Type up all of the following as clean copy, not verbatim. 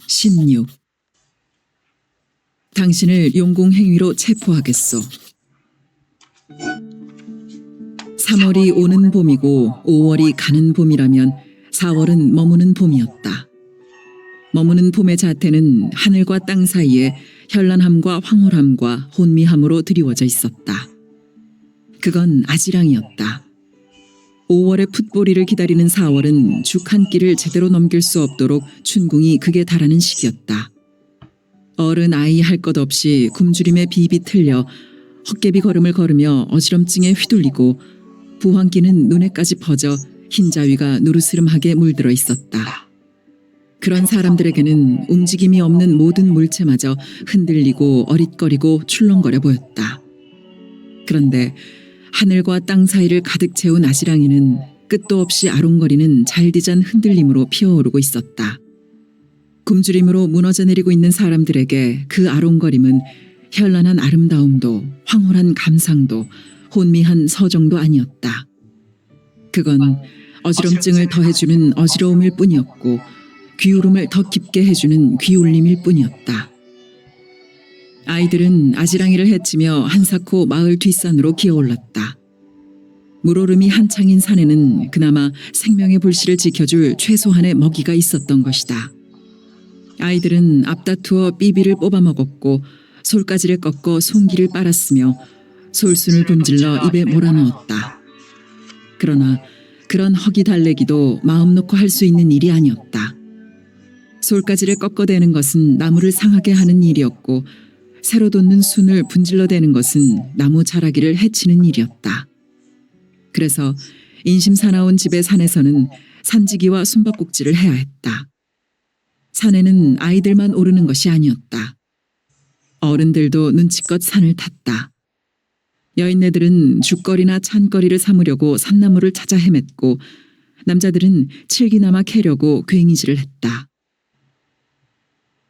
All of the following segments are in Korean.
16. 당신을 용공행위로 체포하겠소. 3월이 오는 봄이고 5월이 가는 봄이라면 4월은 머무는 봄이었다. 머무는 봄의 자태는 하늘과 땅 사이에 현란함과 황홀함과 혼미함으로 드리워져 있었다. 그건 아지랑이었다. 5월의 풋보리를 기다리는 4월은 죽 한 끼를 제대로 넘길 수 없도록 춘궁이 극에 달하는 시기였다. 어른 아이 할 것 없이 굶주림에 비비 틀려 헛개비 걸음을 걸으며 어지럼증에 휘둘리고 부황기는 눈에까지 퍼져 흰자위가 누르스름하게 물들어 있었다. 그런 사람들에게는 움직임이 없는 모든 물체마저 흔들리고 어릿거리고 출렁거려 보였다. 그런데 하늘과 땅 사이를 가득 채운 아지랑이는 끝도 없이 아롱거리는 잘디잔 흔들림으로 피어오르고 있었다. 굶주림으로 무너져 내리고 있는 사람들에게 그 아롱거림은 현란한 아름다움도 황홀한 감상도 혼미한 서정도 아니었다. 그건 어지럼증을 더해주는 어지러움일 뿐이었고 귀울음을 더 깊게 해주는 귀울림일 뿐이었다. 아이들은 아지랑이를 헤치며 한사코 마을 뒷산으로 기어올랐다. 물오름이 한창인 산에는 그나마 생명의 불씨를 지켜줄 최소한의 먹이가 있었던 것이다. 아이들은 앞다투어 삐비를 뽑아먹었고 솔가지를 꺾어 송기를 빨았으며 솔순을 분질러 입에 몰아넣었다. 그러나 그런 허기달래기도 마음 놓고 할 수 있는 일이 아니었다. 솔가지를 꺾어대는 것은 나무를 상하게 하는 일이었고 새로 돋는 순을 분질러대는 것은 나무 자라기를 해치는 일이었다. 그래서 인심 사나운 집의 산에서는 산지기와 숨바꼭질을 해야 했다. 산에는 아이들만 오르는 것이 아니었다. 어른들도 눈치껏 산을 탔다. 여인네들은 죽거리나 찬거리를 삼으려고 산나무를 찾아 헤맸고 남자들은 칠기나마 캐려고 괭이질을 했다.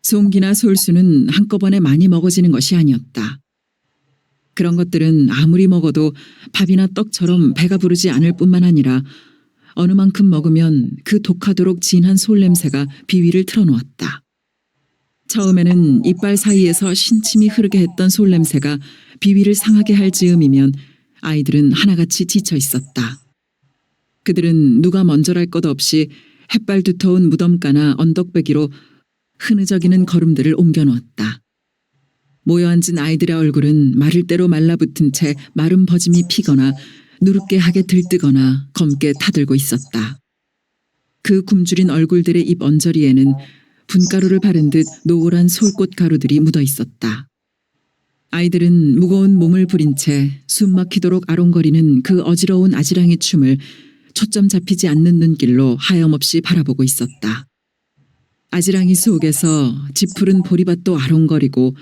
송기나 솔수는 한꺼번에 많이 먹어지는 것이 아니었다. 그런 것들은 아무리 먹어도 밥이나 떡처럼 배가 부르지 않을 뿐만 아니라 어느 만큼 먹으면 그 독하도록 진한 솔냄새가 비위를 틀어놓았다. 처음에는 이빨 사이에서 신침이 흐르게 했던 솔냄새가 비위를 상하게 할 즈음이면 아이들은 하나같이 지쳐 있었다. 그들은 누가 먼저랄 것 없이 햇발 두터운 무덤가나 언덕배기로 흐느적이는 걸음들을 옮겨놓았다. 모여앉은 아이들의 얼굴은 마를 대로 말라붙은 채 마른 버짐이 피거나 누릅게 하게 들뜨거나 검게 타들고 있었다. 그 굶주린 얼굴들의 입 언저리에는 분가루를 바른 듯 노란 솔꽃 가루들이 묻어 있었다. 아이들은 무거운 몸을 부린 채 숨막히도록 아롱거리는 그 어지러운 아지랑이 춤을 초점 잡히지 않는 눈길로 하염없이 바라보고 있었다. 아지랑이 속에서 짙푸른 보리밭도 아롱거리고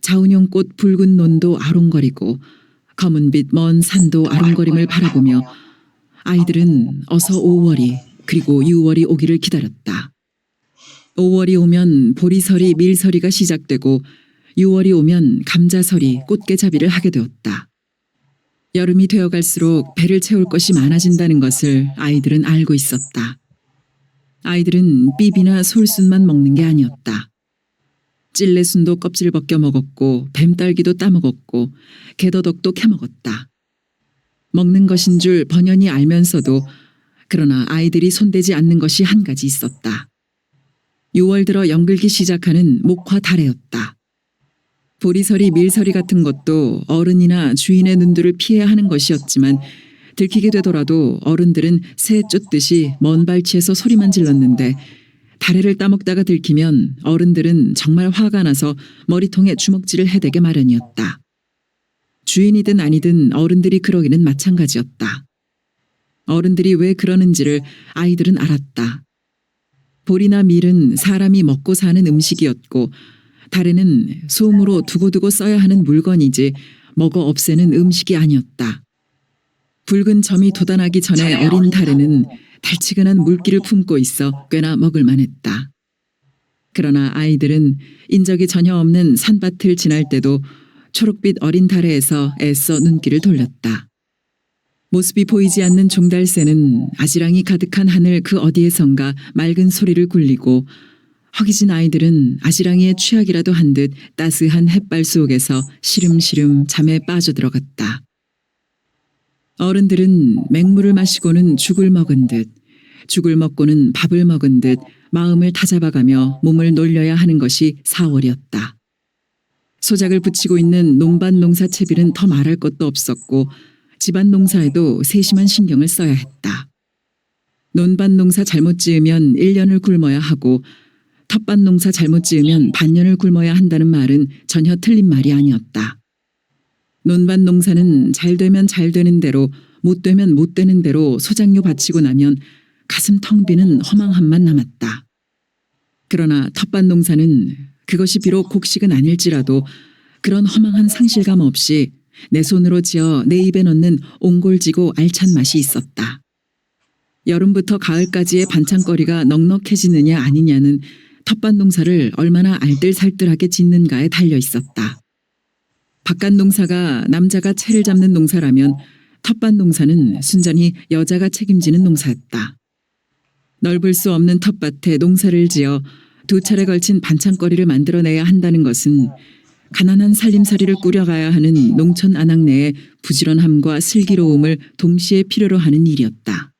자운형꽃 붉은 논도 아롱거리고 검은빛 먼 산도 아롱거림을 바라보며 아이들은 어서 5월이 그리고 6월이 오기를 기다렸다. 5월이 오면 보리서리 밀서리가 시작되고 6월이 오면 감자서리 꽃게잡이를 하게 되었다. 여름이 되어갈수록 배를 채울 것이 많아진다는 것을 아이들은 알고 있었다. 아이들은 삐비나 솔순만 먹는 게 아니었다. 찔레순도 껍질 벗겨 먹었고 뱀딸기도 따먹었고 개더덕도 캐먹었다. 먹는 것인 줄 번연히 알면서도 그러나 아이들이 손대지 않는 것이 한 가지 있었다. 6월 들어 연글기 시작하는 목화 달래였다. 보리서리 밀서리 같은 것도 어른이나 주인의 눈들을 피해야 하는 것이었지만 들키게 되더라도 어른들은 새 쫓듯이 먼 발치에서 소리만 질렀는데 다래를 따먹다가 들키면 어른들은 정말 화가 나서 머리통에 주먹질을 해대게 마련이었다. 주인이든 아니든 어른들이 그러기는 마찬가지였다. 어른들이 왜 그러는지를 아이들은 알았다. 보리나 밀은 사람이 먹고 사는 음식이었고 다래는 솜으로 두고두고 써야 하는 물건이지 먹어 없애는 음식이 아니었다. 붉은 점이 돋아나기 전에 어린 다래는 달치근한 물기를 품고 있어 꽤나 먹을 만했다. 그러나 아이들은 인적이 전혀 없는 산밭을 지날 때도 초록빛 어린 다래에서 애써 눈길을 돌렸다. 모습이 보이지 않는 종달새는 아지랑이 가득한 하늘 그 어디에선가 맑은 소리를 굴리고 허기진 아이들은 아지랑이의 취약이라도 한 듯 따스한 햇발 속에서 시름시름 잠에 빠져들어갔다. 어른들은 맹물을 마시고는 죽을 먹은 듯, 죽을 먹고는 밥을 먹은 듯 마음을 다잡아가며 몸을 놀려야 하는 것이 4월이었다. 소작을 붙이고 있는 논밭 농사 채비는 더 말할 것도 없었고 집안 농사에도 세심한 신경을 써야 했다. 논밭 농사 잘못 지으면 1년을 굶어야 하고 텃밭 농사 잘못 지으면 반년을 굶어야 한다는 말은 전혀 틀린 말이 아니었다. 논밭 농사는 잘 되면 잘 되는 대로 못 되면 못 되는 대로 소작료 바치고 나면 가슴 텅 비는 허망함만 남았다. 그러나 텃밭 농사는 그것이 비록 곡식은 아닐지라도 그런 허망한 상실감 없이 내 손으로 지어 내 입에 넣는 옹골지고 알찬 맛이 있었다. 여름부터 가을까지의 반찬거리가 넉넉해지느냐 아니냐는 텃밭 농사를 얼마나 알뜰살뜰하게 짓는가에 달려 있었다. 바깥 농사가 남자가 채를 잡는 농사라면 텃밭 농사는 순전히 여자가 책임지는 농사였다. 넓을 수 없는 텃밭에 농사를 지어 2차례 걸친 반찬거리를 만들어내야 한다는 것은 가난한 살림살이를 꾸려가야 하는 농촌 안악내의 부지런함과 슬기로움을 동시에 필요로 하는 일이었다.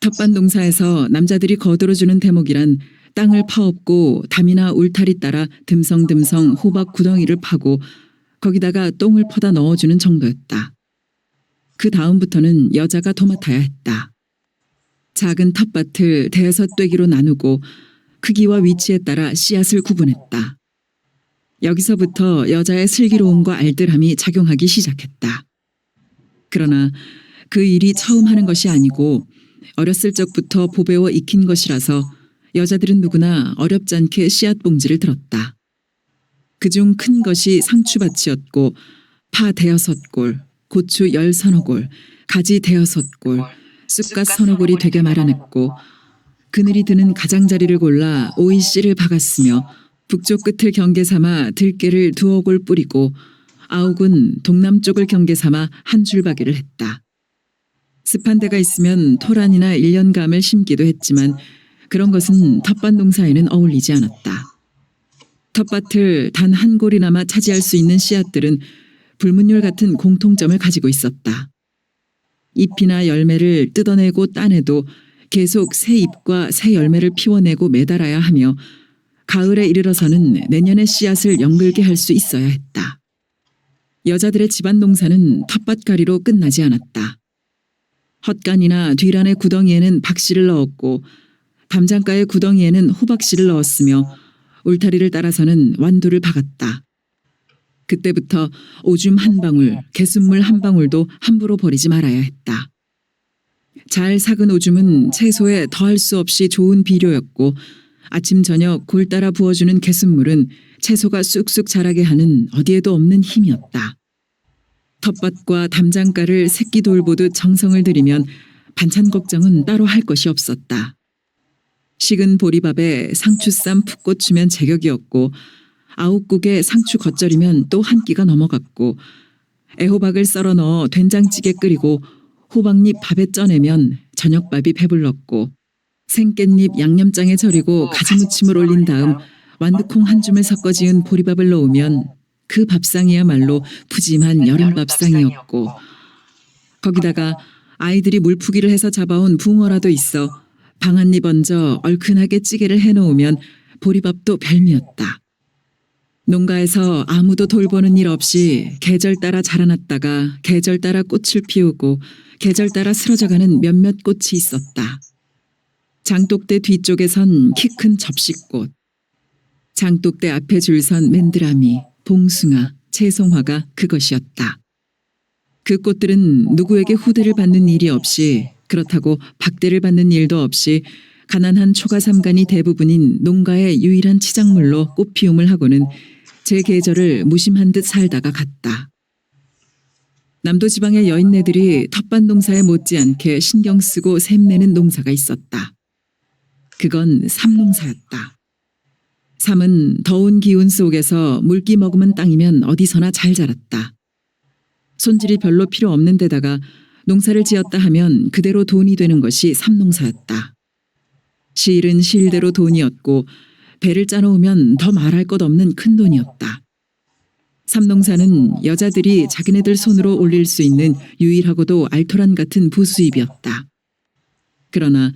텃밭 농사에서 남자들이 거들어주는 대목이란 땅을 파엎고 담이나 울타리 따라 듬성듬성 호박 구덩이를 파고 거기다가 똥을 퍼다 넣어주는 정도였다. 그 다음부터는 여자가 도맡아야 했다. 작은 텃밭을 대여섯 떼기로 나누고 크기와 위치에 따라 씨앗을 구분했다. 여기서부터 여자의 슬기로움과 알뜰함이 작용하기 시작했다. 그러나 그 일이 처음 하는 것이 아니고 어렸을 적부터 보배워 익힌 것이라서 여자들은 누구나 어렵지 않게 씨앗 봉지를 들었다. 그중 큰 것이 상추밭이었고 파 5골, 고추 10서너 골, 가지 5골, 쑥갓 3~4골이 되게 마련했고 그늘이 드는 가장자리를 골라 오이 씨를 박았으며 북쪽 끝을 경계 삼아 들깨를 2~5골 뿌리고 아욱은 동남쪽을 경계 삼아 한 줄바기를 했다. 습한 데가 있으면 토란이나 일년감을 심기도 했지만 그런 것은 텃밭 농사에는 어울리지 않았다. 텃밭을 단 한 골이나마 차지할 수 있는 씨앗들은 불문율 같은 공통점을 가지고 있었다. 잎이나 열매를 뜯어내고 따내도 계속 새 잎과 새 열매를 피워내고 매달아야 하며 가을에 이르러서는 내년의 씨앗을 연글게 할 수 있어야 했다. 여자들의 집안 농사는 텃밭가리로 끝나지 않았다. 헛간이나 뒤란의 구덩이에는 박씨를 넣었고 담장가의 구덩이에는 호박씨를 넣었으며 울타리를 따라서는 완두를 박았다. 그때부터 오줌 한 방울, 개순물 한 방울도 함부로 버리지 말아야 했다. 잘 삭은 오줌은 채소에 더할 수 없이 좋은 비료였고 아침 저녁 골 따라 부어주는 개순물은 채소가 쑥쑥 자라게 하는 어디에도 없는 힘이었다. 텃밭과 담장가를 새끼 돌보듯 정성을 들이면 반찬 걱정은 따로 할 것이 없었다. 식은 보리밥에 상추쌈 푹 꽂히면 제격이었고 아욱국에 상추 겉절이면 또 한 끼가 넘어갔고 애호박을 썰어 넣어 된장찌개 끓이고 호박잎 밥에 쪄내면 저녁밥이 배불렀고 생깻잎 양념장에 절이고 가지무침을 올린 다음 완두콩 한 줌을 섞어 지은 보리밥을 넣으면 그 밥상이야말로 푸짐한 여름 밥상이었고 거기다가 아이들이 물푸기를 해서 잡아온 붕어라도 있어 방앗잎 얹어 얼큰하게 찌개를 해놓으면 보리밥도 별미였다. 농가에서 아무도 돌보는 일 없이 계절 따라 자라났다가 계절 따라 꽃을 피우고 계절 따라 쓰러져가는 몇몇 꽃이 있었다. 장독대 뒤쪽에선 키 큰 접시꽃, 장독대 앞에 줄 선 맨드라미, 봉숭아, 채송화가 그것이었다. 그 꽃들은 누구에게 후대를 받는 일이 없이 그렇다고 박대를 받는 일도 없이 가난한 초가삼간이 대부분인 농가의 유일한 치작물로 꽃피움을 하고는 제 계절을 무심한 듯 살다가 갔다. 남도 지방의 여인네들이 텃밭 농사에 못지않게 신경 쓰고 샘내는 농사가 있었다. 그건 삼농사였다. 삼은 더운 기운 속에서 물기 머금은 땅이면 어디서나 잘 자랐다. 손질이 별로 필요 없는 데다가 농사를 지었다 하면 그대로 돈이 되는 것이 삼농사였다. 실은 실대로 돈이었고 배를 짜놓으면 더 말할 것 없는 큰 돈이었다. 삼농사는 여자들이 자기네들 손으로 올릴 수 있는 유일하고도 알토란 같은 부수입이었다. 그러나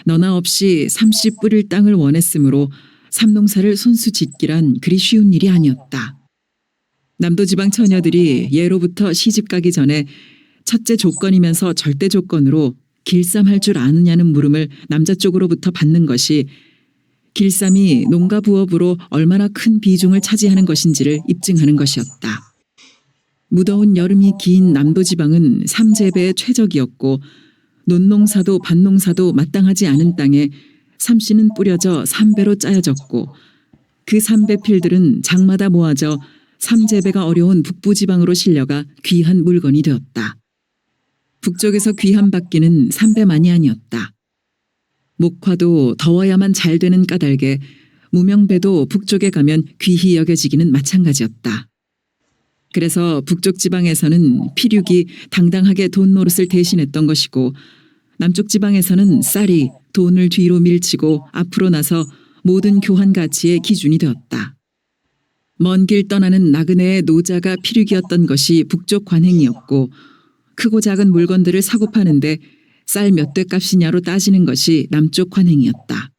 너나 없이 30 뿌릴 땅을 원했으므로 삼농사를 손수 짓기란 그리 쉬운 일이 아니었다. 남도지방 처녀들이 예로부터 시집가기 전에 첫째 조건이면서 절대 조건으로 길쌈할 줄 아느냐는 물음을 남자 쪽으로부터 받는 것이 길쌈이 농가 부업으로 얼마나 큰 비중을 차지하는 것인지를 입증하는 것이었다. 무더운 여름이 긴 남도지방은 삼재배의 최적이었고 논농사도 밭농사도 마땅하지 않은 땅에 삼씨는 뿌려져 삼배로 짜여졌고 그 삼배 필들은 장마다 모아져 삼재배가 어려운 북부지방으로 실려가 귀한 물건이 되었다. 북쪽에서 귀한 받기는 삼배만이 아니었다. 목화도 더워야만 잘 되는 까닭에 무명배도 북쪽에 가면 귀히 여겨지기는 마찬가지였다. 그래서 북쪽 지방에서는 피륙이 당당하게 돈 노릇을 대신했던 것이고 남쪽 지방에서는 쌀이 돈을 뒤로 밀치고 앞으로 나서 모든 교환 가치의 기준이 되었다. 먼 길 떠나는 나그네의 노자가 피륙이었던 것이 북쪽 관행이었고 크고 작은 물건들을 사고 파는데 쌀 몇 대 값이냐로 따지는 것이 남쪽 관행이었다.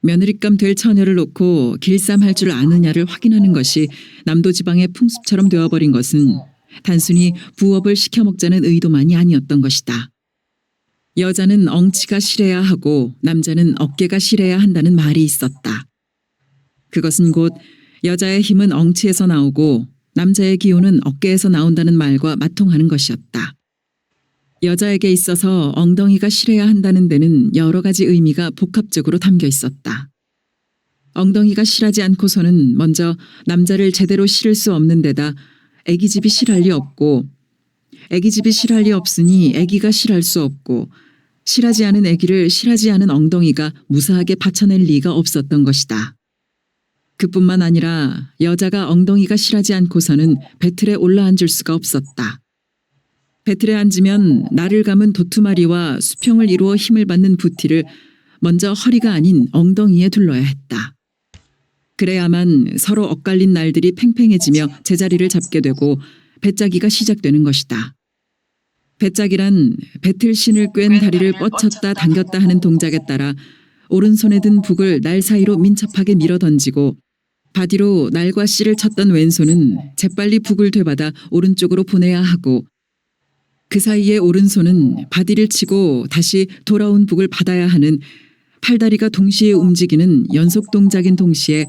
며느리감 될 처녀를 놓고 길쌈할 줄 아느냐를 확인하는 것이 남도지방의 풍습처럼 되어버린 것은 단순히 부업을 시켜먹자는 의도만이 아니었던 것이다. 여자는 엉치가 실해야 하고 남자는 어깨가 실해야 한다는 말이 있었다. 그것은 곧 여자의 힘은 엉치에서 나오고 남자의 기운은 어깨에서 나온다는 말과 맞통하는 것이었다. 여자에게 있어서 엉덩이가 실해야 한다는 데는 여러 가지 의미가 복합적으로 담겨 있었다. 엉덩이가 실하지 않고서는 먼저 남자를 제대로 실을 수 없는 데다 애기집이 실할 리 없고 애기집이 실할 리 없으니 애기가 실할 수 없고 실하지 않은 애기를 실하지 않은 엉덩이가 무사하게 받쳐낼 리가 없었던 것이다. 그뿐만 아니라 여자가 엉덩이가 실하지 않고서는 배틀에 올라앉을 수가 없었다. 배틀에 앉으면 날을 감은 도투마리와 수평을 이루어 힘을 받는 부티를 먼저 허리가 아닌 엉덩이에 둘러야 했다. 그래야만 서로 엇갈린 날들이 팽팽해지며 제자리를 잡게 되고 배짜기가 시작되는 것이다. 배짜기란 배틀신을 꿰은 다리를 뻗쳤다 당겼다 하는 동작에 따라 오른손에 든 북을 날 사이로 민첩하게 밀어던지고 바디로 날과 씨를 쳤던 왼손은 재빨리 북을 되받아 오른쪽으로 보내야 하고 그 사이에 오른손은 바디를 치고 다시 돌아온 북을 받아야 하는 팔다리가 동시에 움직이는 연속 동작인 동시에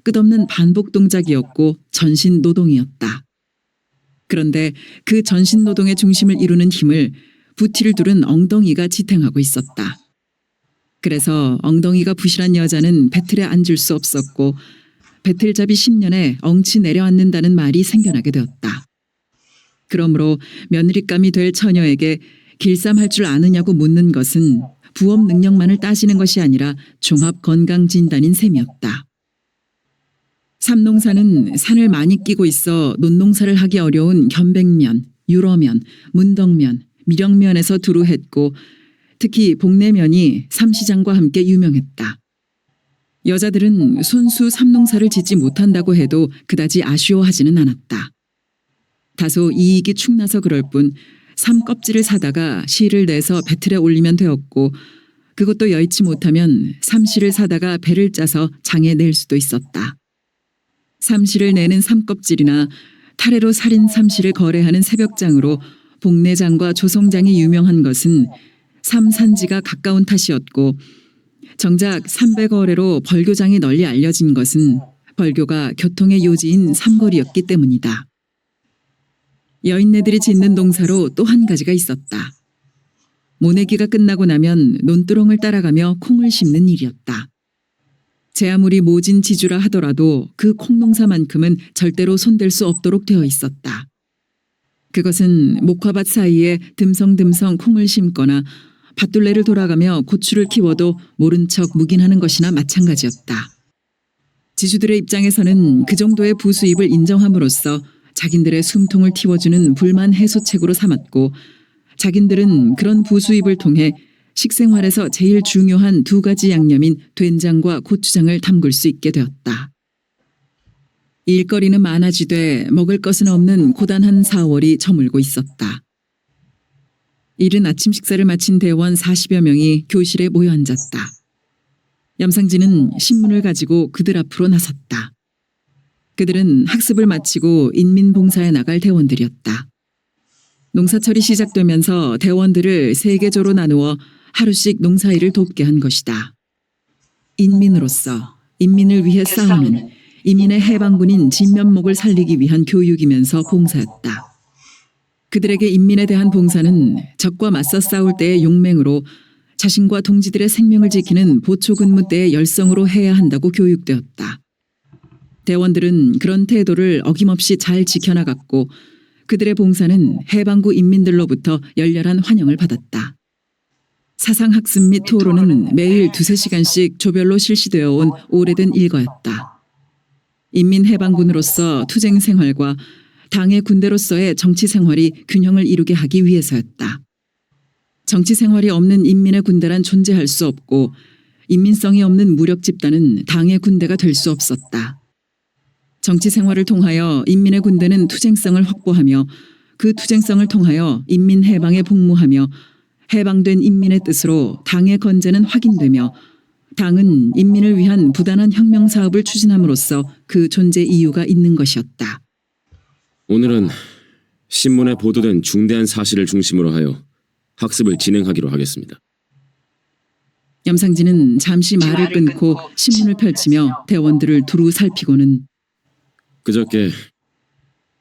끝없는 반복 동작이었고 전신 노동이었다. 그런데 그 전신 노동의 중심을 이루는 힘을 부티를 두른 엉덩이가 지탱하고 있었다. 그래서 엉덩이가 부실한 여자는 배틀에 앉을 수 없었고 배틀잡이 10년에 엉치 내려앉는다는 말이 생겨나게 되었다. 그러므로 며느리감이 될 처녀에게 길쌈할 줄 아느냐고 묻는 것은 부업 능력만을 따지는 것이 아니라 종합 건강 진단인 셈이었다. 삼농사는 산을 많이 끼고 있어 논농사를 하기 어려운 견백면, 유러면, 문덕면, 미령면에서 두루 했고 특히 복내면이 삼시장과 함께 유명했다. 여자들은 손수 삼농사를 짓지 못한다고 해도 그다지 아쉬워하지는 않았다. 다소 이익이 축나서 그럴 뿐 삼 껍질을 사다가 실을 내서 배틀에 올리면 되었고 그것도 여의치 못하면 삼실을 사다가 배를 짜서 장에 낼 수도 있었다. 삼실을 내는 삼껍질이나 타래로 살인 삼실을 거래하는 새벽장으로 복내장과 조성장이 유명한 것은 삼산지가 가까운 탓이었고 정작 삼배거래로 벌교장이 널리 알려진 것은 벌교가 교통의 요지인 삼거리였기 때문이다. 여인네들이 짓는 동사로 또 한 가지가 있었다. 모내기가 끝나고 나면 논두렁을 따라가며 콩을 심는 일이었다. 제 아무리 모진 지주라 하더라도 그 콩농사만큼은 절대로 손댈 수 없도록 되어 있었다. 그것은 목화밭 사이에 듬성듬성 콩을 심거나 밭둘레를 돌아가며 고추를 키워도 모른 척 묵인하는 것이나 마찬가지였다. 지주들의 입장에서는 그 정도의 부수입을 인정함으로써 자긴들의 숨통을 틔워주는 불만 해소책으로 삼았고 자긴들은 그런 부수입을 통해 식생활에서 제일 중요한 두 가지 양념인 된장과 고추장을 담글 수 있게 되었다. 일거리는 많아지되 먹을 것은 없는 고단한 4월이 저물고 있었다. 이른 아침 식사를 마친 대원 40여 명이 교실에 모여 앉았다. 염상진은 신문을 가지고 그들 앞으로 나섰다. 그들은 학습을 마치고 인민봉사에 나갈 대원들이었다. 농사철이 시작되면서 대원들을 3계조로 나누어 하루씩 농사일을 돕게 한 것이다. 인민으로서 인민을 위해 싸우는 인민의 해방군인 진면목을 살리기 위한 교육이면서 봉사였다. 그들에게 인민에 대한 봉사는 적과 맞서 싸울 때의 용맹으로 자신과 동지들의 생명을 지키는 보초근무 때의 열성으로 해야 한다고 교육되었다. 대원들은 그런 태도를 어김없이 잘 지켜나갔고 그들의 봉사는 해방구 인민들로부터 열렬한 환영을 받았다. 사상학습 및 토론은 매일 2~3시간씩 조별로 실시되어 온 오래된 일과였다. 인민해방군으로서 투쟁 생활과 당의 군대로서의 정치 생활이 균형을 이루게 하기 위해서였다. 정치 생활이 없는 인민의 군대란 존재할 수 없고 인민성이 없는 무력 집단은 당의 군대가 될 수 없었다. 정치 생활을 통하여 인민의 군대는 투쟁성을 확보하며 그 투쟁성을 통하여 인민 해방에 복무하며 해방된 인민의 뜻으로 당의 건재는 확인되며 당은 인민을 위한 부단한 혁명 사업을 추진함으로써 그 존재 이유가 있는 것이었다. 오늘은 신문에 보도된 중대한 사실을 중심으로 하여 학습을 진행하기로 하겠습니다. 염상진은 잠시 말을 끊고 신문을 펼치며 대원들을 두루 살피고는 그저께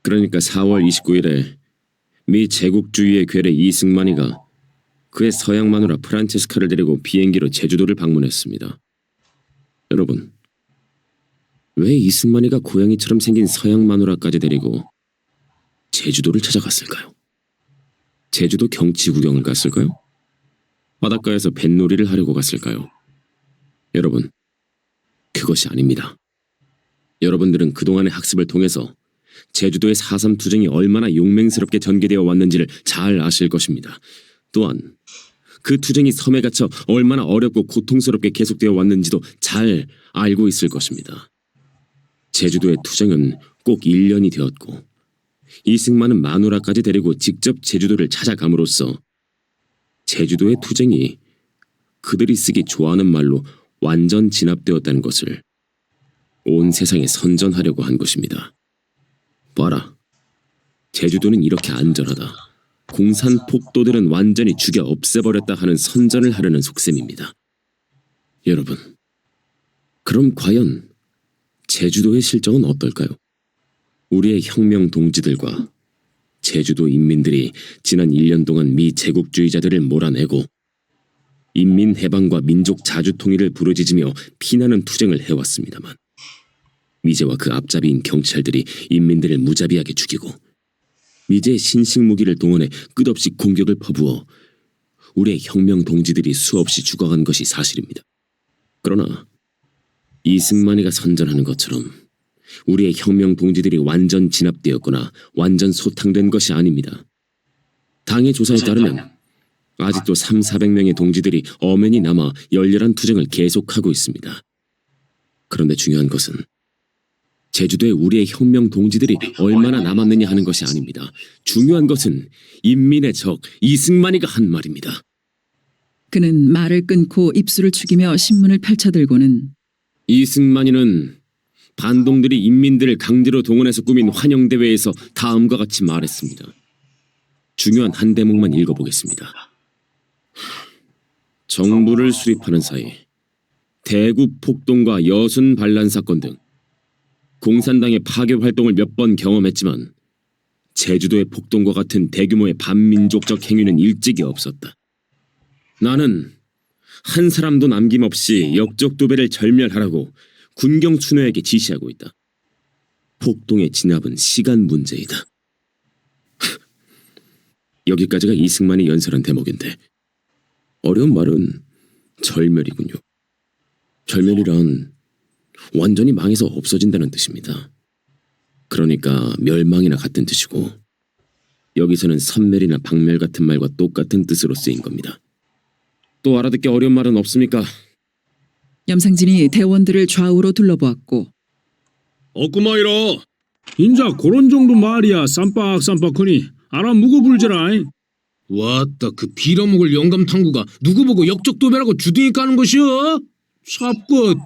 그러니까 4월 29일에 미 제국주의의 괴뢰 이승만이가 그의 서양 마누라 프란체스카를 데리고 비행기로 제주도를 방문했습니다. 여러분, 왜 이승만이가 고양이처럼 생긴 서양 마누라까지 데리고 제주도를 찾아갔을까요? 제주도 경치 구경을 갔을까요? 바닷가에서 뱃놀이를 하려고 갔을까요? 여러분, 그것이 아닙니다. 여러분들은 그동안의 학습을 통해서 제주도의 4.3 투쟁이 얼마나 용맹스럽게 전개되어 왔는지를 잘 아실 것입니다. 또한 그 투쟁이 섬에 갇혀 얼마나 어렵고 고통스럽게 계속되어 왔는지도 잘 알고 있을 것입니다. 제주도의 투쟁은 꼭 1년이 되었고 이승만은 마누라까지 데리고 직접 제주도를 찾아감으로써 제주도의 투쟁이 그들이 쓰기 좋아하는 말로 완전 진압되었다는 것을 온 세상에 선전하려고 한 것입니다. 봐라, 제주도는 이렇게 안전하다. 공산폭도들은 완전히 죽여 없애버렸다 하는 선전을 하려는 속셈입니다. 여러분, 그럼 과연 제주도의 실정은 어떨까요? 우리의 혁명 동지들과 제주도 인민들이 지난 1년 동안 미 제국주의자들을 몰아내고 인민해방과 민족 자주통일을 부르짖으며 피나는 투쟁을 해왔습니다만 미제와 그 앞잡이인 경찰들이 인민들을 무자비하게 죽이고 미제의 신식 무기를 동원해 끝없이 공격을 퍼부어 우리의 혁명 동지들이 수없이 죽어간 것이 사실입니다. 그러나 이승만이가 선전하는 것처럼 우리의 혁명 동지들이 완전 진압되었거나 완전 소탕된 것이 아닙니다. 당의 조사에 따르면 아직도 300~400명의 동지들이 엄연히 남아 열렬한 투쟁을 계속하고 있습니다. 그런데 중요한 것은 제주도에 우리의 혁명 동지들이 얼마나 남았느냐 하는 것이 아닙니다. 중요한 것은 인민의 적 이승만이가 한 말입니다. 그는 말을 끊고 입술을 축이며 신문을 펼쳐들고는 이승만이는 반동들이 인민들을 강제로 동원해서 꾸민 환영대회에서 다음과 같이 말했습니다. 중요한 한 대목만 읽어보겠습니다. 정부를 수립하는 사이 대구 폭동과 여순 반란 사건 등 공산당의 파괴 활동을 몇 번 경험했지만 제주도의 폭동과 같은 대규모의 반민족적 행위는 일찍이 없었다. 나는 한 사람도 남김없이 역적도배를 절멸하라고 군경 추노에게 지시하고 있다. 폭동의 진압은 시간 문제이다. 여기까지가 이승만이 연설한 대목인데 어려운 말은 절멸이군요. 절멸이란 완전히 망해서 없어진다는 뜻입니다. 그러니까 멸망이나 같은 뜻이고 여기서는 섬멸이나 박멸 같은 말과 똑같은 뜻으로 쓰인 겁니다. 또 알아듣기 어려운 말은 없습니까? 염상진이 대원들을 좌우로 둘러보았고 없구마이라. 인자 그런 정도 말이야. 쌈박쌈박하니 알아 묵어불지라. 왔다 그 빌어먹을 영감탐구가 누구 보고 역적도배라고 주둥이 까는 것이여? 삽것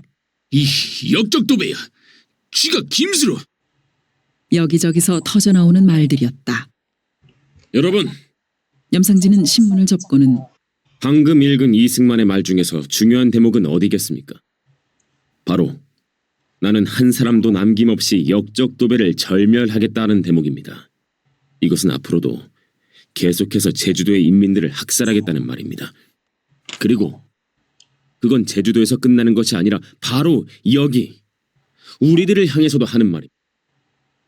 이 역적도배야. 쥐가 김스러. 여기저기서 터져나오는 말들이었다. 여러분, 염상진은 신문을 접고는 방금 읽은 이승만의 말 중에서 중요한 대목은 어디겠습니까? 바로 나는 한 사람도 남김없이 역적도배를 절멸하겠다는 대목입니다. 이것은 앞으로도 계속해서 제주도의 인민들을 학살하겠다는 말입니다. 그리고 그건 제주도에서 끝나는 것이 아니라 바로 여기 우리들을 향해서도 하는 말입니다.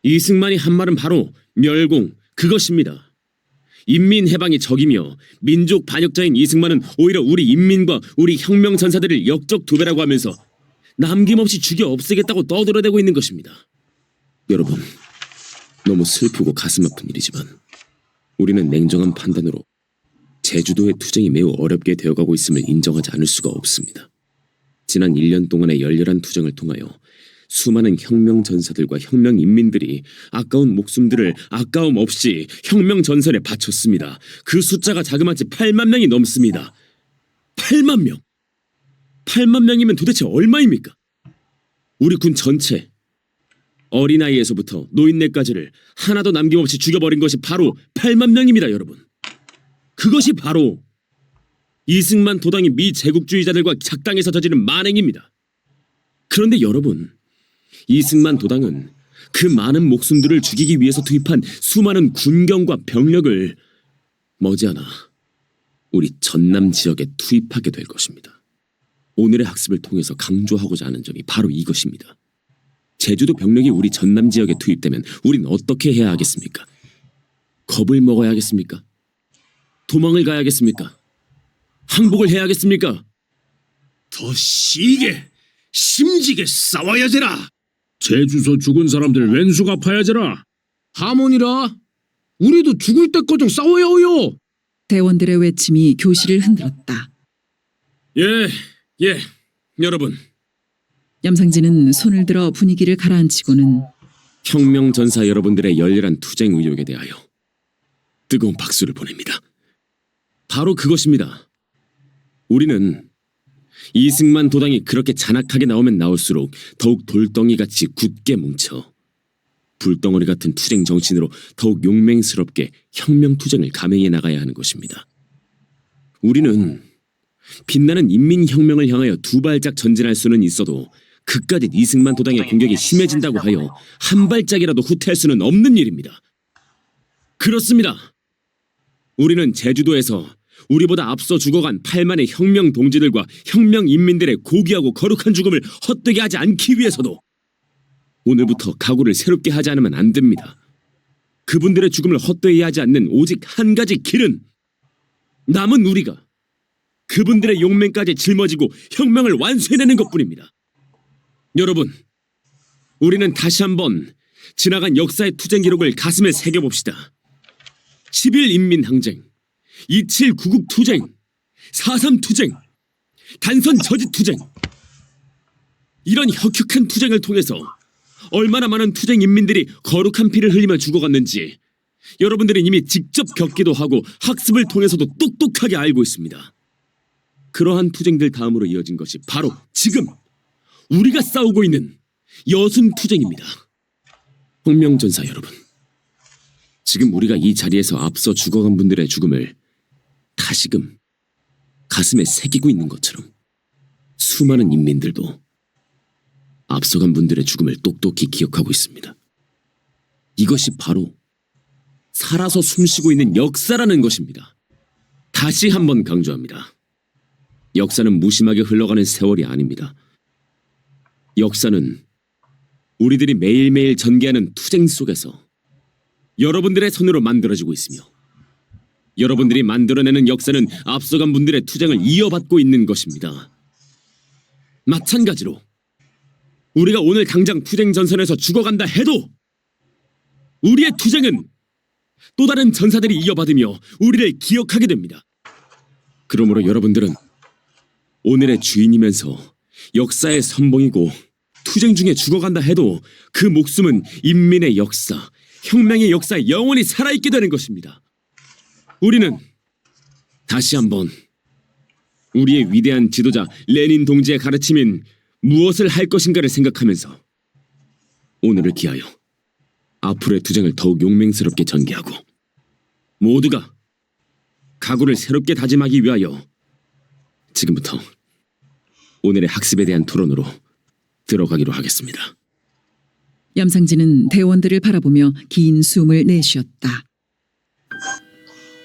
이승만이 한 말은 바로 멸공 그것입니다. 인민해방이 적이며 민족 반역자인 이승만은 오히려 우리 인민과 우리 혁명 전사들을 역적도배라고 하면서 남김없이 죽여 없애겠다고 떠들어대고 있는 것입니다. 여러분, 너무 슬프고 가슴 아픈 일이지만 우리는 냉정한 판단으로 제주도의 투쟁이 매우 어렵게 되어가고 있음을 인정하지 않을 수가 없습니다. 지난 1년 동안의 열렬한 투쟁을 통하여 수많은 혁명 전사들과 혁명 인민들이 아까운 목숨들을 아까움 없이 혁명 전선에 바쳤습니다. 그 숫자가 자그마치 8만 명이 넘습니다. 8만 명! 8만 명이면 도대체 얼마입니까? 우리 군 전체, 어린아이에서부터 노인네까지를 하나도 남김없이 죽여버린 것이 바로 8만 명입니다, 여러분. 그것이 바로 이승만 도당이 미제국주의자들과 작당에서 저지른 만행입니다. 그런데 여러분, 이승만 도당은 그 많은 목숨들을 죽이기 위해서 투입한 수많은 군경과 병력을 머지않아 우리 전남 지역에 투입하게 될 것입니다. 오늘의 학습을 통해서 강조하고자 하는 점이 바로 이것입니다. 제주도 병력이 우리 전남 지역에 투입되면 우린 어떻게 해야 하겠습니까? 겁을 먹어야 하겠습니까? 도망을 가야겠습니까? 항복을 해야겠습니까? 더 시게 심지게 싸워야 되라. 제주서 죽은 사람들 왼수 갚아야지라. 하모니라. 우리도 죽을 때까지 싸워야 해요. 대원들의 외침이 교실을 흔들었다. 예, 여러분. 염상진은 손을 들어 분위기를 가라앉히고는 혁명 전사 여러분들의 열렬한 투쟁 의욕에 대하여 뜨거운 박수를 보냅니다. 바로 그것입니다. 우리는 이승만 도당이 그렇게 잔악하게 나오면 나올수록 더욱 돌덩이같이 굳게 뭉쳐 불덩어리 같은 투쟁 정신으로 더욱 용맹스럽게 혁명 투쟁을 감행해 나가야 하는 것입니다. 우리는 빛나는 인민혁명을 향하여 두 발짝 전진할 수는 있어도 그까짓 이승만 도당의 공격이 심해진다고 하여 한 발짝이라도 후퇴할 수는 없는 일입니다. 그렇습니다. 우리는 제주도에서 우리보다 앞서 죽어간 8만의 혁명 동지들과 혁명 인민들의 고귀하고 거룩한 죽음을 헛되게 하지 않기 위해서도 오늘부터 각오를 새롭게 하지 않으면 안 됩니다. 그분들의 죽음을 헛되이 하지 않는 오직 한 가지 길은 남은 우리가 그분들의 용맹까지 짊어지고 혁명을 완수해내는 것뿐입니다. 여러분, 우리는 다시 한번 지나간 역사의 투쟁 기록을 가슴에 새겨봅시다. 10일 인민항쟁, 27 구국투쟁, 4.3 투쟁, 단선 저지 투쟁. 이런 혁혁한 투쟁을 통해서 얼마나 많은 투쟁 인민들이 거룩한 피를 흘리며 죽어갔는지 여러분들은 이미 직접 겪기도 하고 학습을 통해서도 똑똑하게 알고 있습니다. 그러한 투쟁들 다음으로 이어진 것이 바로 지금 우리가 싸우고 있는 여순 투쟁입니다. 혁명전사 여러분, 지금 우리가 이 자리에서 앞서 죽어간 분들의 죽음을 다시금 가슴에 새기고 있는 것처럼 수많은 인민들도 앞서간 분들의 죽음을 똑똑히 기억하고 있습니다. 이것이 바로 살아서 숨쉬고 있는 역사라는 것입니다. 다시 한번 강조합니다. 역사는 무심하게 흘러가는 세월이 아닙니다. 역사는 우리들이 매일매일 전개하는 투쟁 속에서 여러분들의 손으로 만들어지고 있으며 여러분들이 만들어내는 역사는 앞서간 분들의 투쟁을 이어받고 있는 것입니다. 마찬가지로 우리가 오늘 당장 투쟁 전선에서 죽어간다 해도 우리의 투쟁은 또 다른 전사들이 이어받으며 우리를 기억하게 됩니다. 그러므로 여러분들은 오늘의 주인이면서 역사의 선봉이고 투쟁 중에 죽어간다 해도 그 목숨은 인민의 역사, 혁명의 역사에 영원히 살아있게 되는 것입니다. 우리는 다시 한번 우리의 위대한 지도자 레닌 동지의 가르침인 무엇을 할 것인가를 생각하면서 오늘을 기하여 앞으로의 투쟁을 더욱 용맹스럽게 전개하고 모두가 각오를 새롭게 다짐하기 위하여 지금부터 오늘의 학습에 대한 토론으로 들어가기로 하겠습니다. 염상진은 대원들을 바라보며 긴 숨을 내쉬었다.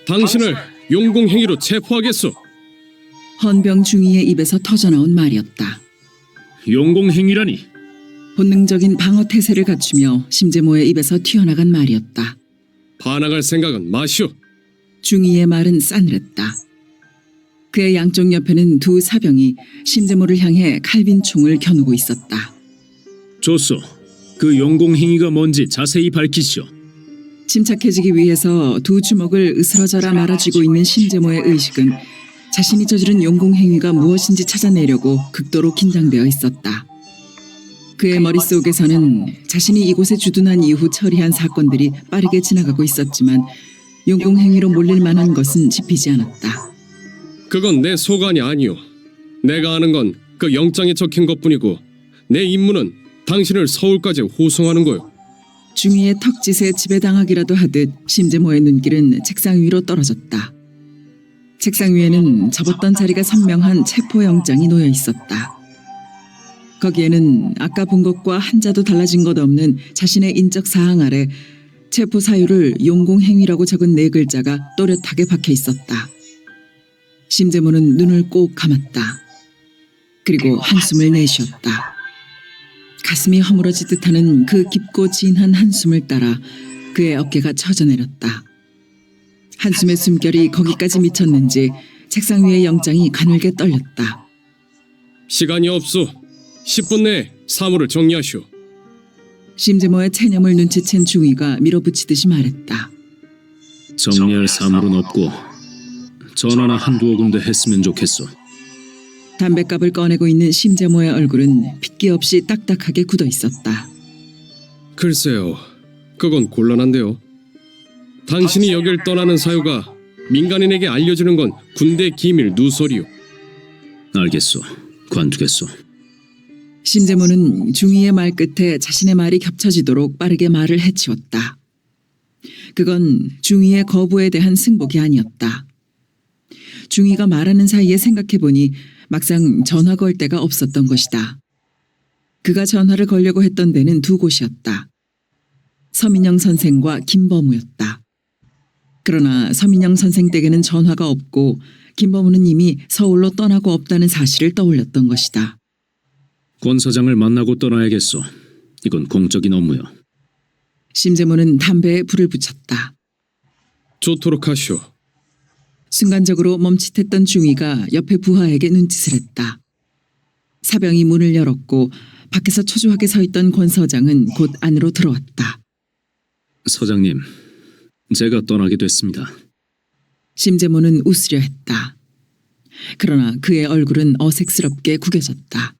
당신을 용공행위로 체포하겠소. 헌병 중위의 입에서 터져나온 말이었다. 용공행위라니. 본능적인 방어 태세를 갖추며 심재모의 입에서 튀어나간 말이었다. 반항할 생각은 마시오. 중위의 말은 싸늘했다. 그의 양쪽 옆에는 두 사병이 심재모를 향해 칼빈 총을 겨누고 있었다. 좋소. 그 용공행위가 뭔지 자세히 밝히시오. 침착해지기 위해서 두 주먹을 으스러져라 말아쥐고 있는 심재모의 의식은 자신이 저지른 용공행위가 무엇인지 찾아내려고 극도로 긴장되어 있었다. 그의 머릿속에서는 자신이 이곳에 주둔한 이후 처리한 사건들이 빠르게 지나가고 있었지만 용공행위로 몰릴 만한 것은 짚이지 않았다. 그건 내 소관이 아니오. 내가 아는 건 그 영장에 적힌 것뿐이고 내 임무는 당신을 서울까지 호송하는 거요. 중위의 턱짓에 지배당하기라도 하듯 심재모의 눈길은 책상 위로 떨어졌다. 책상 위에는 접었던 자리가 선명한 체포영장이 놓여 있었다. 거기에는 아까 본 것과 한자도 달라진 것 없는 자신의 인적 사항 아래 체포 사유를 용공행위라고 적은 4글자가 또렷하게 박혀 있었다. 심재모는 눈을 꼭 감았다. 그리고 한숨을 내쉬었다. 가슴이 허물어지듯 하는 그 깊고 진한 한숨을 따라 그의 어깨가 처져내렸다. 한숨의 숨결이 거기까지 미쳤는지 책상 위의 영장이 가늘게 떨렸다. 시간이 없소. 10분 내에 사무를 정리하시오. 심재모의 체념을 눈치챈 중위가 밀어붙이듯이 말했다. 정리할 사물은 없고 전화나 한두어 군데 했으면 좋겠어. 담뱃갑을 꺼내고 있는 심재모의 얼굴은 핏기 없이 딱딱하게 굳어 있었다. 글쎄요. 그건 곤란한데요. 당신이 여길 떠나는 사유가 민간인에게 알려지는 건 군대 기밀 누설이요. 알겠소. 관두겠소. 심재모는 중위의 말 끝에 자신의 말이 겹쳐지도록 빠르게 말을 해치웠다. 그건 중위의 거부에 대한 승복이 아니었다. 중위가 말하는 사이에 생각해보니 막상 전화 걸 데가 없었던 것이다. 그가 전화를 걸려고 했던 데는 두 곳이었다. 서민영 선생과 김범우였다. 그러나 서민영 선생 댁에는 전화가 없고 김범우는 이미 서울로 떠나고 없다는 사실을 떠올렸던 것이다. 권 사장을 만나고 떠나야겠소. 이건 공적인 업무요. 심재모는 담배에 불을 붙였다. 좋도록 하시오. 순간적으로 멈칫했던 중위가 옆에 부하에게 눈짓을 했다. 사병이 문을 열었고 밖에서 초조하게 서 있던 권 서장은 곧 안으로 들어왔다. 서장님, 제가 떠나게 됐습니다. 심재모는 웃으려 했다. 그러나 그의 얼굴은 어색스럽게 구겨졌다.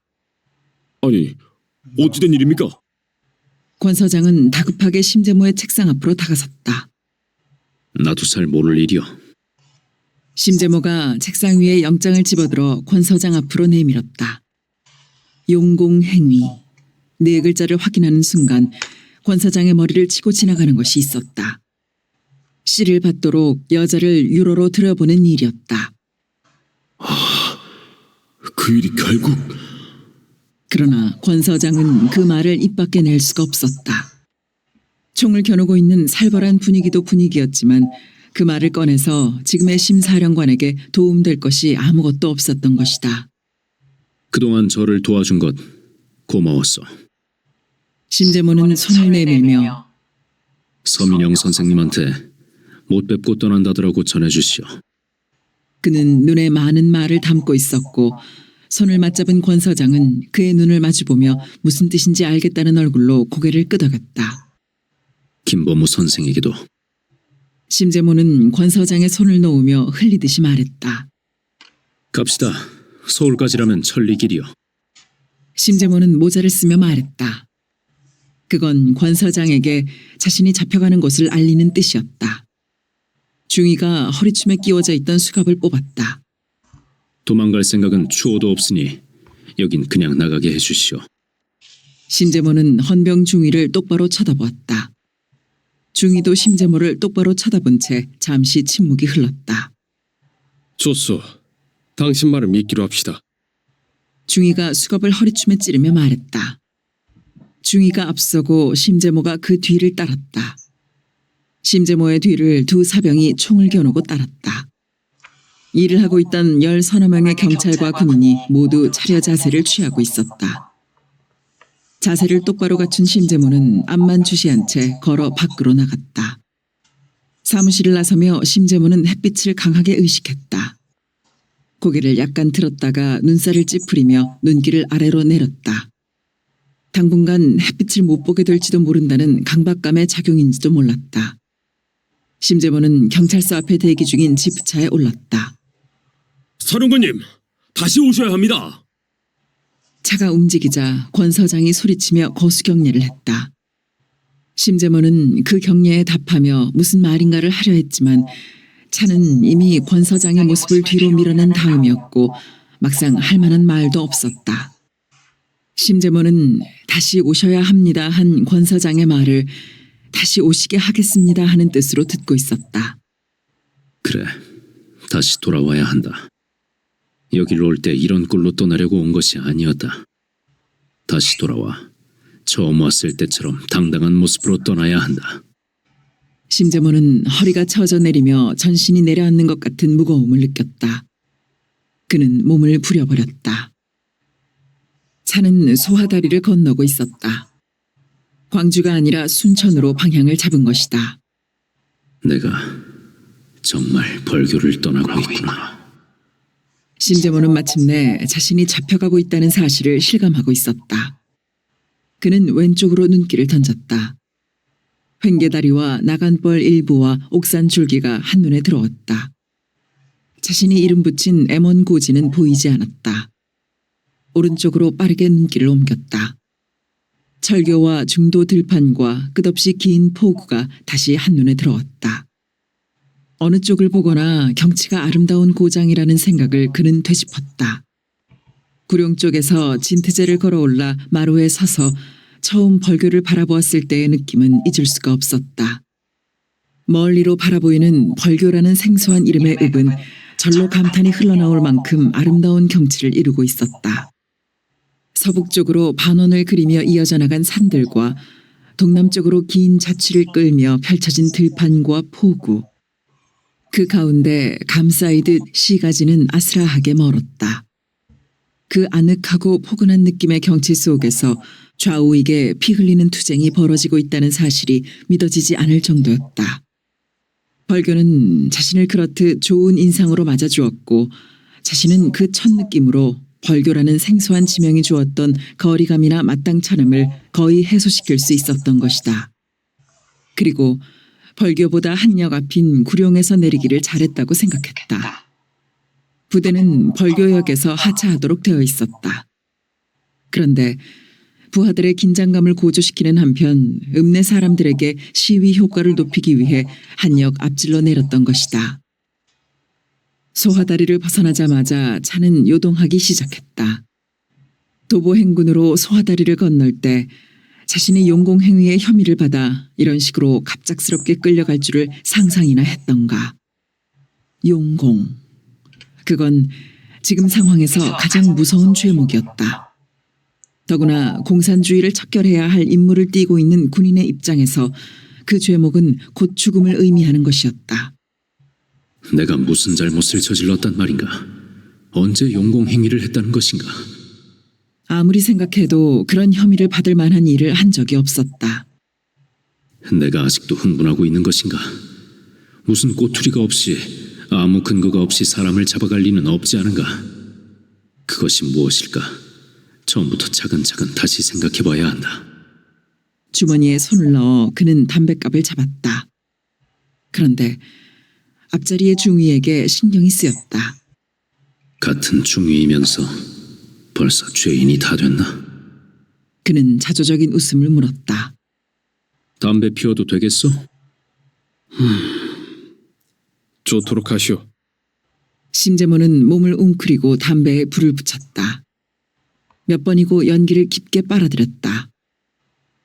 아니, 어찌된 일입니까? 권 서장은 다급하게 심재모의 책상 앞으로 다가섰다. 나도 잘 모를 일이요. 심재모가 책상 위에 영장을 집어들어 권 서장 앞으로 내밀었다. 용공행위. 4글자를 확인하는 순간 권 서장의 머리를 치고 지나가는 것이 있었다. 씨를 받도록 여자를 유로로 들여보는 일이었다. 그 일이 결국... 그러나 권 서장은 그 말을 입 밖에 낼 수가 없었다. 총을 겨누고 있는 살벌한 분위기도 분위기였지만 그 말을 꺼내서 지금의 심사령관에게 도움될 것이 아무것도 없었던 것이다. 그동안 저를 도와준 것 고마웠어. 심재모는 손을 내밀며 서민영 선생님한테 못 뵙고 떠난다더라고 전해주시오. 그는 눈에 많은 말을 담고 있었고 손을 맞잡은 권 서장은 그의 눈을 마주보며 무슨 뜻인지 알겠다는 얼굴로 고개를 끄덕였다. 김범우 선생에게도. 심재모는 권 서장의 손을 놓으며 흘리듯이 말했다. 갑시다. 서울까지라면 천리길이요. 심재모는 모자를 쓰며 말했다. 그건 권 서장에게 자신이 잡혀가는 곳을 알리는 뜻이었다. 중위가 허리춤에 끼워져 있던 수갑을 뽑았다. 도망갈 생각은 추호도 없으니 여긴 그냥 나가게 해주시오. 심재모는 헌병 중위를 똑바로 쳐다보았다. 중위도 심재모를 똑바로 쳐다본 채 잠시 침묵이 흘렀다. 좋소. 당신 말을 믿기로 합시다. 중위가 수갑을 허리춤에 찌르며 말했다. 중위가 앞서고 심재모가 그 뒤를 따랐다. 심재모의 뒤를 두 사병이 총을 겨누고 따랐다. 일을 하고 있던 10서너 명의 경찰과 군인이 모두 차려 자세를 취하고 있었다. 자세를 똑바로 갖춘 심재모는 앞만 주시한 채 걸어 밖으로 나갔다. 사무실을 나서며 심재모는 햇빛을 강하게 의식했다. 고개를 약간 들었다가 눈살을 찌푸리며 눈길을 아래로 내렸다. 당분간 햇빛을 못 보게 될지도 모른다는 강박감의 작용인지도 몰랐다. 심재모는 경찰서 앞에 대기 중인 지프차에 올랐다. 사령관님, 다시 오셔야 합니다. 차가 움직이자 권 서장이 소리치며 거수경례를 했다. 심재모는 그 경례에 답하며 무슨 말인가를 하려 했지만 차는 이미 권 서장의 모습을 뒤로 밀어낸 다음이었고 막상 할 만한 말도 없었다. 심재모는 다시 오셔야 합니다 한 권 서장의 말을 다시 오시게 하겠습니다 하는 뜻으로 듣고 있었다. 그래, 다시 돌아와야 한다. 여기로 올 때 이런 꼴로 떠나려고 온 것이 아니었다. 다시 돌아와 처음 왔을 때처럼 당당한 모습으로 떠나야 한다. 심재모는 허리가 처져 내리며 전신이 내려앉는 것 같은 무거움을 느꼈다. 그는 몸을 부려버렸다. 차는 소하다리를 건너고 있었다. 광주가 아니라 순천으로 방향을 잡은 것이다. 내가 정말 벌교를 떠나고 있구나. 심재모는 마침내 자신이 잡혀가고 있다는 사실을 실감하고 있었다. 그는 왼쪽으로 눈길을 던졌다. 횡계다리와 나간벌 일부와 옥산 줄기가 한눈에 들어왔다. 자신이 이름 붙인 M1 고지는 보이지 않았다. 오른쪽으로 빠르게 눈길을 옮겼다. 철교와 중도 들판과 끝없이 긴 포구가 다시 한눈에 들어왔다. 어느 쪽을 보거나 경치가 아름다운 고장이라는 생각을 그는 되짚었다. 구룡 쪽에서 진트제를 걸어올라 마루에 서서 처음 벌교를 바라보았을 때의 느낌은 잊을 수가 없었다. 멀리로 바라보이는 벌교라는 생소한 이름의 읍은 절로 감탄이 흘러나올 만큼 아름다운 경치를 이루고 있었다. 서북쪽으로 반원을 그리며 이어져 나간 산들과 동남쪽으로 긴 자취를 끌며 펼쳐진 들판과 포구. 그 가운데 감싸이듯 시가지는 아스라하게 멀었다. 그 아늑하고 포근한 느낌의 경치 속에서 좌우익에 피 흘리는 투쟁이 벌어지고 있다는 사실이 믿어지지 않을 정도였다. 벌교는 자신을 그렇듯 좋은 인상으로 맞아주었고 자신은 그 첫 느낌으로 벌교라는 생소한 지명이 주었던 거리감이나 마땅찮음을 거의 해소시킬 수 있었던 것이다. 그리고 벌교보다 한역 앞인 구룡에서 내리기를 잘했다고 생각했다. 부대는 벌교역에서 하차하도록 되어 있었다. 그런데 부하들의 긴장감을 고조시키는 한편 읍내 사람들에게 시위 효과를 높이기 위해 한역 앞질러 내렸던 것이다. 소하다리를 벗어나자마자 차는 요동하기 시작했다. 도보행군으로 소하다리를 건널 때 자신이 용공행위의 혐의를 받아 이런 식으로 갑작스럽게 끌려갈 줄을 상상이나 했던가. 용공. 그건 지금 상황에서 가장 무서운 죄목이었다. 더구나 공산주의를 척결해야 할 임무를 띠고 있는 군인의 입장에서 그 죄목은 곧 죽음을 의미하는 것이었다. 내가 무슨 잘못을 저질렀단 말인가? 언제 용공행위를 했다는 것인가? 아무리 생각해도 그런 혐의를 받을 만한 일을 한 적이 없었다. 내가 아직도 흥분하고 있는 것인가? 무슨 꼬투리가 없이 아무 근거가 없이 사람을 잡아갈 리는 없지 않은가? 그것이 무엇일까? 처음부터 차근차근 다시 생각해봐야 한다. 주머니에 손을 넣어 그는 담뱃갑을 잡았다. 그런데 앞자리의 중위에게 신경이 쓰였다. 같은 중위이면서 벌써 죄인이 다 됐나? 그는 자조적인 웃음을 물었다. 담배 피워도 되겠어? 좋도록 하시오. 심재모는 몸을 웅크리고 담배에 불을 붙였다. 몇 번이고 연기를 깊게 빨아들였다.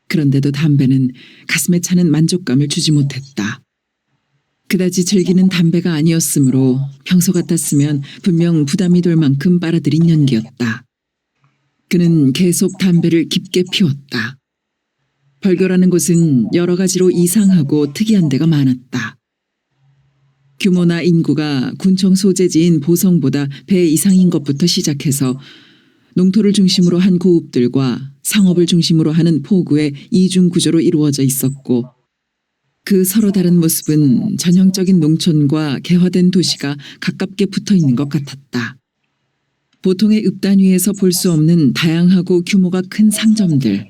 그런데도 담배는 가슴에 차는 만족감을 주지 못했다. 그다지 즐기는 담배가 아니었으므로 평소 같았으면 분명 부담이 될 만큼 빨아들인 연기였다. 그는 계속 담배를 깊게 피웠다. 벌교라는 곳은 여러 가지로 이상하고 특이한 데가 많았다. 규모나 인구가 군청 소재지인 보성보다 배 이상인 것부터 시작해서 농토를 중심으로 한 고읍들과 상업을 중심으로 하는 포구의 이중 구조로 이루어져 있었고 그 서로 다른 모습은 전형적인 농촌과 개화된 도시가 가깝게 붙어 있는 것 같았다. 보통의 읍단위에서 볼 수 없는 다양하고 규모가 큰 상점들,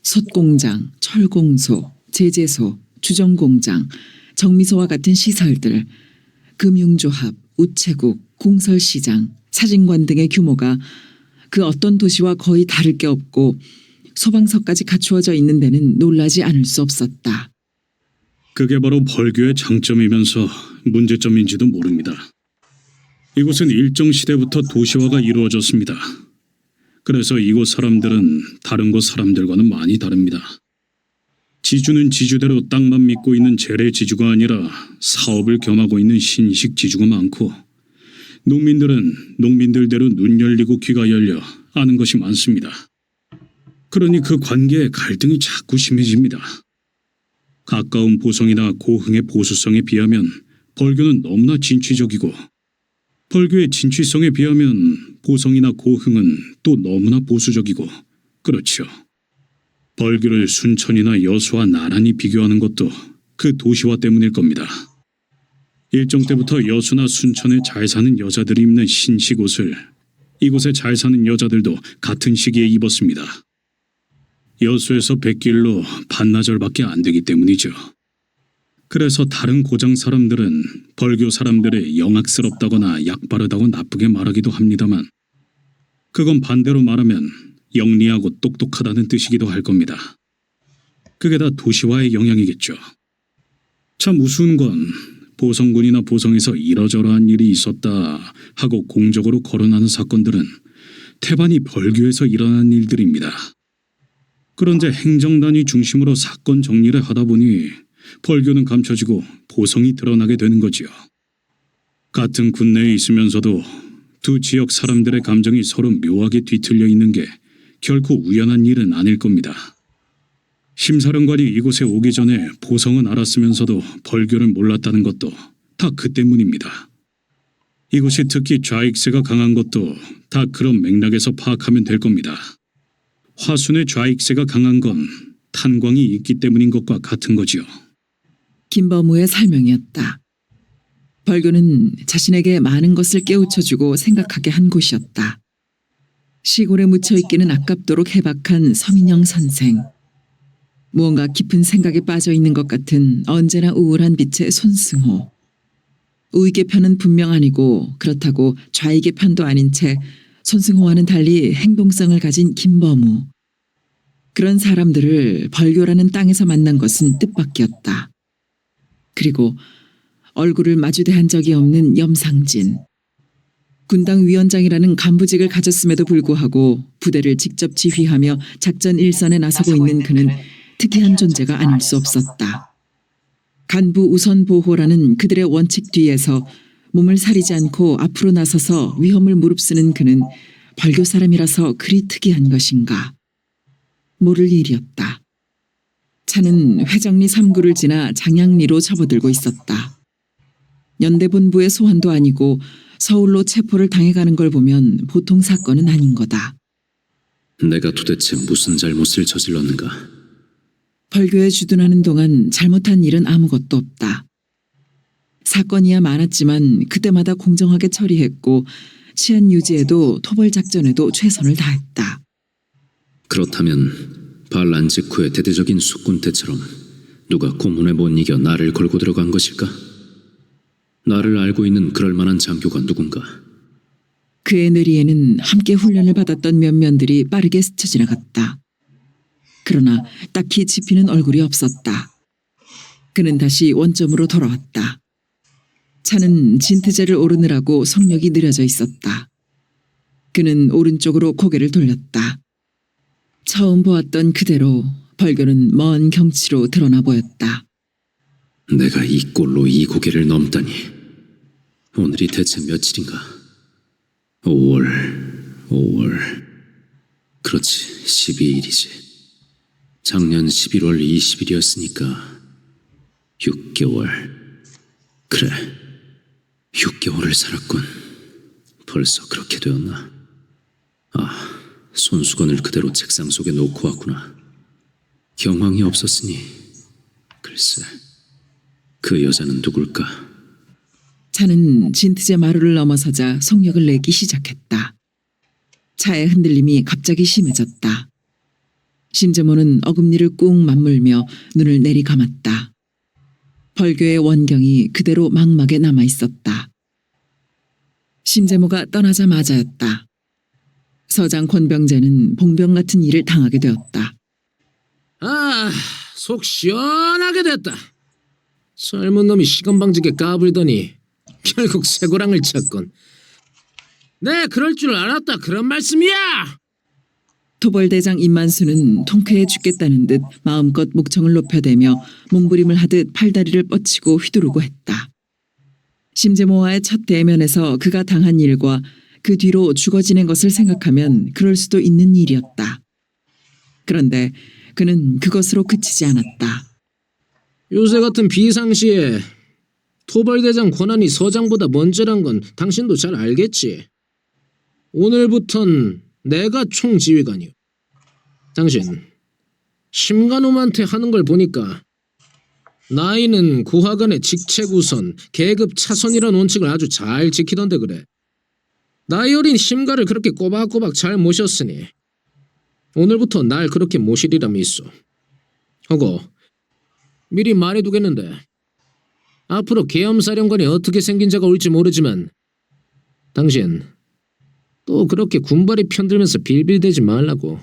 솥공장, 철공소, 제재소, 주정공장, 정미소와 같은 시설들, 금융조합, 우체국, 공설시장, 사진관 등의 규모가 그 어떤 도시와 거의 다를 게 없고 소방서까지 갖추어져 있는 데는 놀라지 않을 수 없었다. 그게 바로 벌교의 장점이면서 문제점인지도 모릅니다. 이곳은 일정 시대부터 도시화가 이루어졌습니다. 그래서 이곳 사람들은 다른 곳 사람들과는 많이 다릅니다. 지주는 지주대로 땅만 믿고 있는 재래 지주가 아니라 사업을 겸하고 있는 신식 지주가 많고 농민들은 농민들대로 눈 열리고 귀가 열려 아는 것이 많습니다. 그러니 그 관계에 갈등이 자꾸 심해집니다. 가까운 보성이나 고흥의 보수성에 비하면 벌교는 너무나 진취적이고 벌교의 진취성에 비하면 보성이나 고흥은 또 너무나 보수적이고 그렇죠. 벌교를 순천이나 여수와 나란히 비교하는 것도 그 도시화 때문일 겁니다. 일정 때부터 여수나 순천에 잘 사는 여자들이 입는 신식 옷을 이곳에 잘 사는 여자들도 같은 시기에 입었습니다. 여수에서 백길로 반나절밖에 안 되기 때문이죠. 그래서 다른 고장 사람들은 벌교 사람들의 영악스럽다거나 약바르다고 나쁘게 말하기도 합니다만 그건 반대로 말하면 영리하고 똑똑하다는 뜻이기도 할 겁니다. 그게 다 도시화의 영향이겠죠. 참 우스운 건 보성군이나 보성에서 이러저러한 일이 있었다 하고 공적으로 거론하는 사건들은 태반이 벌교에서 일어난 일들입니다. 그런데 행정단위 중심으로 사건 정리를 하다 보니 벌교는 감춰지고 보성이 드러나게 되는 거지요. 같은 군내에 있으면서도 두 지역 사람들의 감정이 서로 묘하게 뒤틀려 있는 게 결코 우연한 일은 아닐 겁니다. 심사령관이 이곳에 오기 전에 보성은 알았으면서도 벌교를 몰랐다는 것도 다 그 때문입니다. 이곳이 특히 좌익세가 강한 것도 다 그런 맥락에서 파악하면 될 겁니다. 화순의 좌익세가 강한 건 탄광이 있기 때문인 것과 같은 거지요. 김범우의 설명이었다. 벌교는 자신에게 많은 것을 깨우쳐주고 생각하게 한 곳이었다. 시골에 묻혀있기는 아깝도록 해박한 서민영 선생. 무언가 깊은 생각에 빠져있는 것 같은 언제나 우울한 빛의 손승호. 우익의 편은 분명 아니고 그렇다고 좌익의 편도 아닌 채 손승호와는 달리 행동성을 가진 김범우. 그런 사람들을 벌교라는 땅에서 만난 것은 뜻밖이었다. 그리고 얼굴을 마주대한 적이 없는 염상진. 군당 위원장이라는 간부직을 가졌음에도 불구하고 부대를 직접 지휘하며 작전 일선에 나서고 있는 그는 특이한 존재가 아닐 수 없었다. 간부 우선 보호라는 그들의 원칙 뒤에서 몸을 사리지 않고 앞으로 나서서 위험을 무릅쓰는 그는 벌교 사람이라서 그리 특이한 것인가. 모를 일이었다. 차는 회정리 3구를 지나 장양리로 접어들고 있었다. 연대본부의 소환도 아니고 서울로 체포를 당해가는 걸 보면 보통 사건은 아닌 거다. 내가 도대체 무슨 잘못을 저질렀는가? 벌교에 주둔하는 동안 잘못한 일은 아무것도 없다. 사건이야 많았지만 그때마다 공정하게 처리했고 치안 유지에도 토벌 작전에도 최선을 다했다. 그렇다면 반란 직후의 대대적인 숙군 때처럼 누가 고문에 못 이겨 나를 걸고 들어간 것일까? 나를 알고 있는 그럴 만한 장교가 누군가? 그의 뇌리에는 함께 훈련을 받았던 면면들이 빠르게 스쳐 지나갔다. 그러나 딱히 짚히는 얼굴이 없었다. 그는 다시 원점으로 돌아왔다. 차는 진트제를 오르느라고 속력이 느려져 있었다. 그는 오른쪽으로 고개를 돌렸다. 처음 보았던 그대로 벌교는 먼 경치로 드러나 보였다. 내가 이 꼴로 이 고개를 넘다니. 오늘이 대체 며칠인가? 5월. 그렇지, 12일이지. 작년 11월 20일이었으니까 6개월. 그래, 6개월을 살았군. 벌써 그렇게 되었나? 아, 손수건을 그대로 책상 속에 놓고 왔구나. 경황이 없었으니 글쎄, 그 여자는 누굴까? 차는 진트제 마루를 넘어서자 속력을 내기 시작했다. 차의 흔들림이 갑자기 심해졌다. 심재모는 어금니를 꾹 맞물며 눈을 내리감았다. 벌교의 원경이 그대로 망막에 남아 있었다. 심재모가 떠나자마자였다. 서장 권병재는 봉병 같은 일을 당하게 되었다. 아, 속 시원하게 됐다. 젊은 놈이 시건방지게 까불더니 결국 쇠고랑을 쳤군. 네, 그럴 줄 알았다. 그런 말씀이야. 토벌대장 임만수는 통쾌해 죽겠다는 듯 마음껏 목청을 높여대며 몸부림을 하듯 팔다리를 뻗치고 휘두르고 했다. 심재모와의 첫 대면에서 그가 당한 일과 그 뒤로 죽어 지낸 것을 생각하면 그럴 수도 있는 일이었다. 그런데 그는 그것으로 그치지 않았다. 요새 같은 비상시에 토벌대장 권한이 서장보다 먼저란 건 당신도 잘 알겠지. 오늘부턴 내가 총지휘관이오. 당신 심간홈한테 하는 걸 보니까 나이는 구하관의 직책 우선, 계급 차선이란 원칙을 아주 잘 지키던데 그래. 나이 어린 심가를 그렇게 꼬박꼬박 잘 모셨으니 오늘부터 날 그렇게 모시리라 믿소. 하고 미리 말해두겠는데 앞으로 계엄사령관이 어떻게 생긴 자가 올지 모르지만 당신 또 그렇게 군발이 편들면서 빌빌대지 말라고.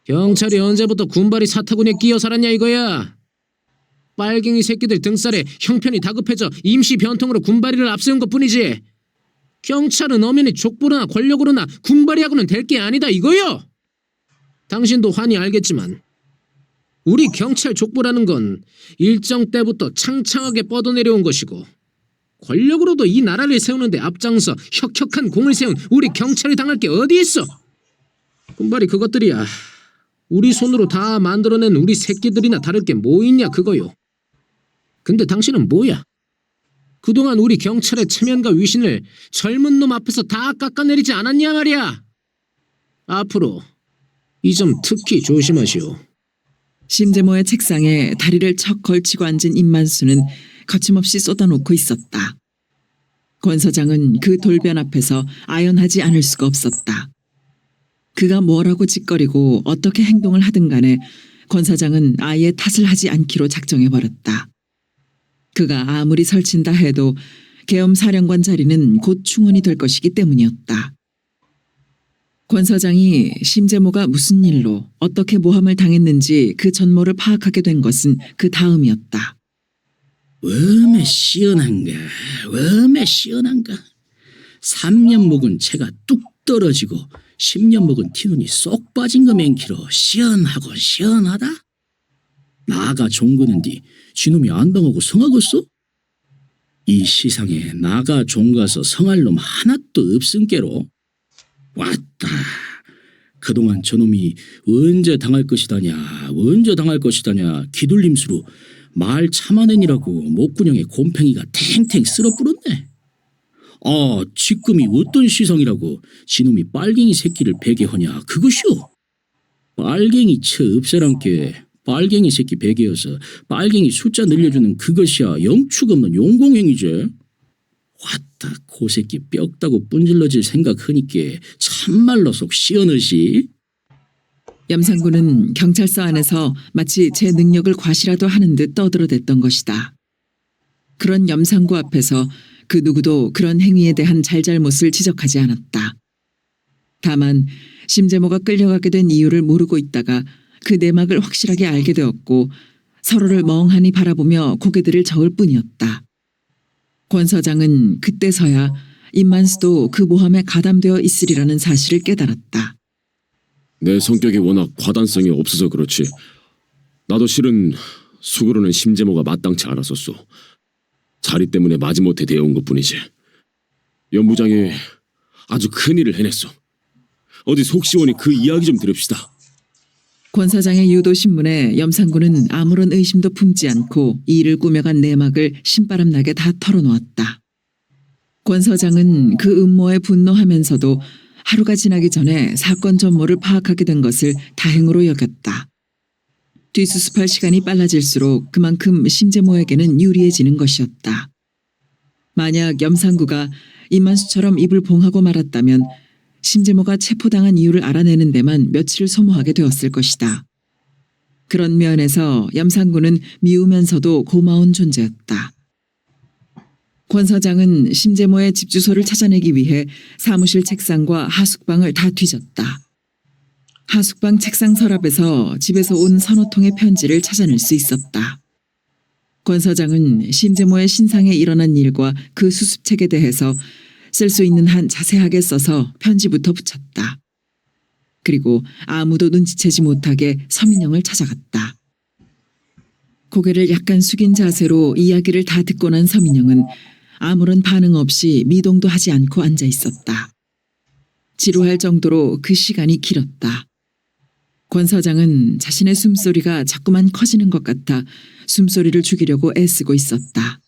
경찰이 언제부터 군발이 사타구니에 끼어 살았냐 이거야. 빨갱이 새끼들 등살에 형편이 다급해져 임시 변통으로 군발이를 앞세운 것뿐이지. 경찰은 엄연히 족보로나 권력으로나 군발이하고는 될 게 아니다 이거요. 당신도 환히 알겠지만 우리 경찰 족보라는 건 일정 때부터 창창하게 뻗어내려온 것이고 권력으로도 이 나라를 세우는데 앞장서 혁혁한 공을 세운 우리 경찰이 당할 게 어디 있어. 군발이 그것들이야. 우리 손으로 다 만들어낸 우리 새끼들이나 다를 게 뭐 있냐 그거요. 근데 당신은 뭐야? 그동안 우리 경찰의 체면과 위신을 젊은 놈 앞에서 다 깎아내리지 않았냐 말이야. 앞으로 이 점 특히 조심하시오. 심재모의 책상에 다리를 척 걸치고 앉은 임만수는 거침없이 쏟아놓고 있었다. 권 서장은 그 돌변 앞에서 아연하지 않을 수가 없었다. 그가 뭐라고 짓거리고 어떻게 행동을 하든 간에 권 사장은 아예 탓을 하지 않기로 작정해버렸다. 그가 아무리 설친다 해도 계엄사령관 자리는 곧 충원이 될 것이기 때문이었다. 권 서장이 심재모가 무슨 일로 어떻게 모함을 당했는지 그 전모를 파악하게 된 것은 그 다음이었다. 웜에 시원한가 3년 묵은 채가 뚝 떨어지고 10년 묵은 티눈이 쏙 빠진 거 맹키로 시원하고 시원하다. 나가 종거는디 지놈이 안 당하고 성하겠어? 이 시상에 나가 종가서 성할 놈 하나도 없은께로. 왔다. 그동안 저놈이 언제 당할 것이다냐 기둘림수로 말 참아내니라고 목구녕에 곰팽이가 탱탱 쓸어 뿌렸네. 아, 지금이 어떤 시상이라고 지놈이 빨갱이 새끼를 베개하냐 그것이오. 빨갱이 처 없애란께 빨갱이 새끼 베개여서 빨갱이 숫자 늘려주는 그것이야 영축 없는 용공행위제. 왔다 고 새끼 뼈다고 뿜질러질 생각하니께 참말로 속 시원하시. 염상구는 경찰서 안에서 마치 제 능력을 과시라도 하는 듯 떠들어댔던 것이다. 그런 염상구 앞에서 그 누구도 그런 행위에 대한 잘잘못을 지적하지 않았다. 다만 심재모가 끌려가게 된 이유를 모르고 있다가 그 내막을 확실하게 알게 되었고 서로를 멍하니 바라보며 고개들을 저을 뿐이었다. 권 서장은 그때서야 임만수도 그 모함에 가담되어 있으리라는 사실을 깨달았다. 내 성격이 워낙 과단성이 없어서 그렇지. 나도 실은 속으로는 심재모가 마땅치 않았었소. 자리 때문에 마지못해 대어온 것뿐이지. 연부장이 아주 큰일을 해냈소. 어디 속 시원히 그 이야기 좀 들읍시다. 권 사장의 유도 신문에 염상군은 아무런 의심도 품지 않고 이 일을 꾸며간 내막을 신바람나게 다 털어놓았다. 권 서장은 그 음모에 분노하면서도 하루가 지나기 전에 사건 전모를 파악하게 된 것을 다행으로 여겼다. 뒤수습할 시간이 빨라질수록 그만큼 심재모에게는 유리해지는 것이었다. 만약 염상구가 임만수처럼 입을 봉하고 말았다면 심재모가 체포당한 이유를 알아내는 데만 며칠을 소모하게 되었을 것이다. 그런 면에서 염상구는 미우면서도 고마운 존재였다. 권 서장은 심재모의 집 주소를 찾아내기 위해 사무실 책상과 하숙방을 다 뒤졌다. 하숙방 책상 서랍에서 집에서 온 서너 통의 편지를 찾아낼 수 있었다. 권 서장은 심재모의 신상에 일어난 일과 그 수습책에 대해서 쓸 수 있는 한 자세하게 써서 편지부터 붙였다. 그리고 아무도 눈치채지 못하게 서민영을 찾아갔다. 고개를 약간 숙인 자세로 이야기를 다 듣고 난 서민영은 아무런 반응 없이 미동도 하지 않고 앉아 있었다. 지루할 정도로 그 시간이 길었다. 권 서장은 자신의 숨소리가 자꾸만 커지는 것 같아 숨소리를 죽이려고 애쓰고 있었다.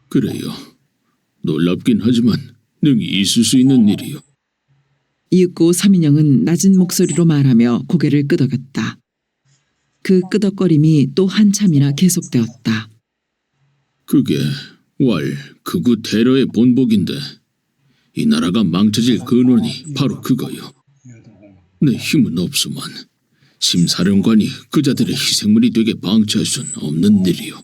그래요. 놀랍긴 하지만 능히 있을 수 있는 일이요. 이윽고 서민영은 낮은 목소리로 말하며 고개를 끄덕였다. 그 끄덕거림이 또 한참이나 계속되었다. 그게 극우 테러의 본보기인데 이 나라가 망쳐질 근원이 바로 그거요. 내 힘은 없소만 심사령관이 그자들의 희생물이 되게 방치할 순 없는 일이요.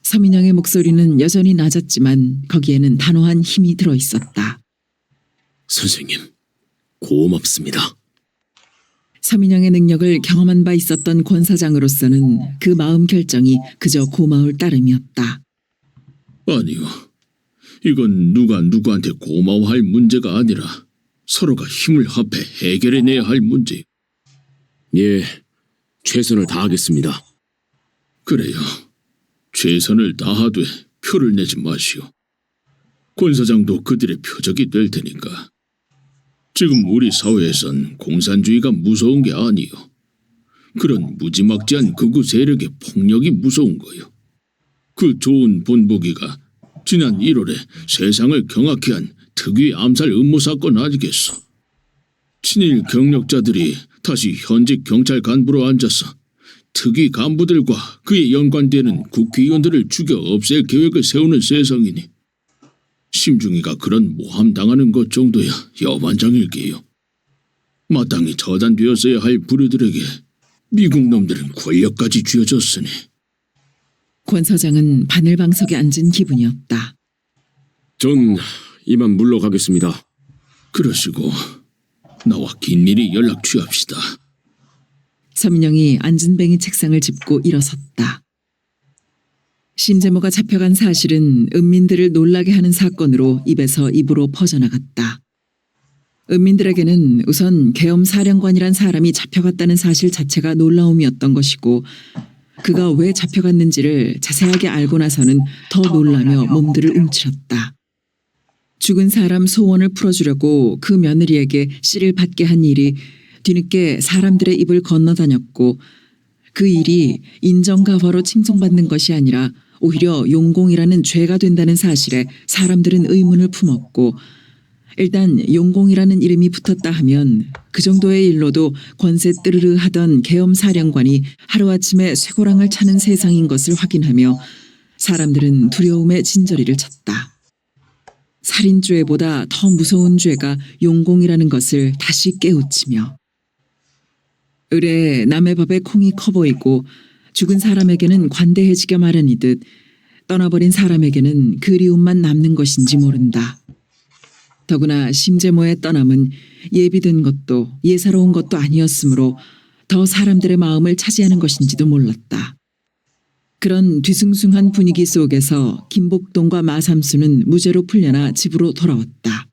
서민영의 목소리는 여전히 낮았지만 거기에는 단호한 힘이 들어있었다. 선생님, 고맙습니다. 서민영의 능력을 경험한 바 있었던 권 사장으로서는 그 마음 결정이 그저 고마울 따름이었다. 아니요. 이건 누가 누구한테 고마워할 문제가 아니라 서로가 힘을 합해 해결해내야 할 문제. 예, 최선을 다하겠습니다. 그래요. 최선을 다하되 표를 내지 마시오. 권 사장도 그들의 표적이 될 테니까. 지금 우리 사회에선 공산주의가 무서운 게 아니요. 그런 무지막지한 극우 세력의 폭력이 무서운 거요. 그 좋은 본보기가 지난 1월에 세상을 경악케 한 특유의 암살 음모 사건 아니겠소. 친일 경력자들이 다시 현직 경찰 간부로 앉아서 특위 간부들과 그에 연관되는 국회의원들을 죽여 없앨 계획을 세우는 세상이니 심중이가 그런 모함당하는 것 정도야 여반장일게요. 마땅히 처단되었어야 할 부류들에게 미국 놈들은 권력까지 쥐어줬으니. 권 서장은 바늘방석에 앉은 기분이었다. 전 이만 물러가겠습니다. 그러시고 나와 긴밀히 연락 취합시다. 서민영이 앉은 뱅이 책상을 짚고 일어섰다. 심재모가 잡혀간 사실은 은민들을 놀라게 하는 사건으로 입에서 입으로 퍼져나갔다. 은민들에게는 우선 계엄 사령관이란 사람이 잡혀갔다는 사실 자체가 놀라움이었던 것이고 그가 왜 잡혀갔는지를 자세하게 알고 나서는 더 놀라며 몸들을 움츠렸다. 죽은 사람 소원을 풀어주려고 그 며느리에게 씨를 받게 한 일이 뒤늦게 사람들의 입을 건너다녔고 그 일이 인정가화로 칭송받는 것이 아니라 오히려 용공이라는 죄가 된다는 사실에 사람들은 의문을 품었고 일단 용공이라는 이름이 붙었다 하면 그 정도의 일로도 권세 뜨르르 하던 계엄 사령관이 하루아침에 쇠고랑을 차는 세상인 것을 확인하며 사람들은 두려움에 진저리를 쳤다. 살인죄보다 더 무서운 죄가 용공이라는 것을 다시 깨우치며 의뢰 남의 밥에 콩이 커 보이고 죽은 사람에게는 관대해지겨 마련이듯 떠나버린 사람에게는 그리움만 남는 것인지 모른다. 더구나 심재모의 떠남은 예비된 것도 예사로운 것도 아니었으므로 더 사람들의 마음을 차지하는 것인지도 몰랐다. 그런 뒤숭숭한 분위기 속에서 김복동과 마삼수는 무죄로 풀려나 집으로 돌아왔다.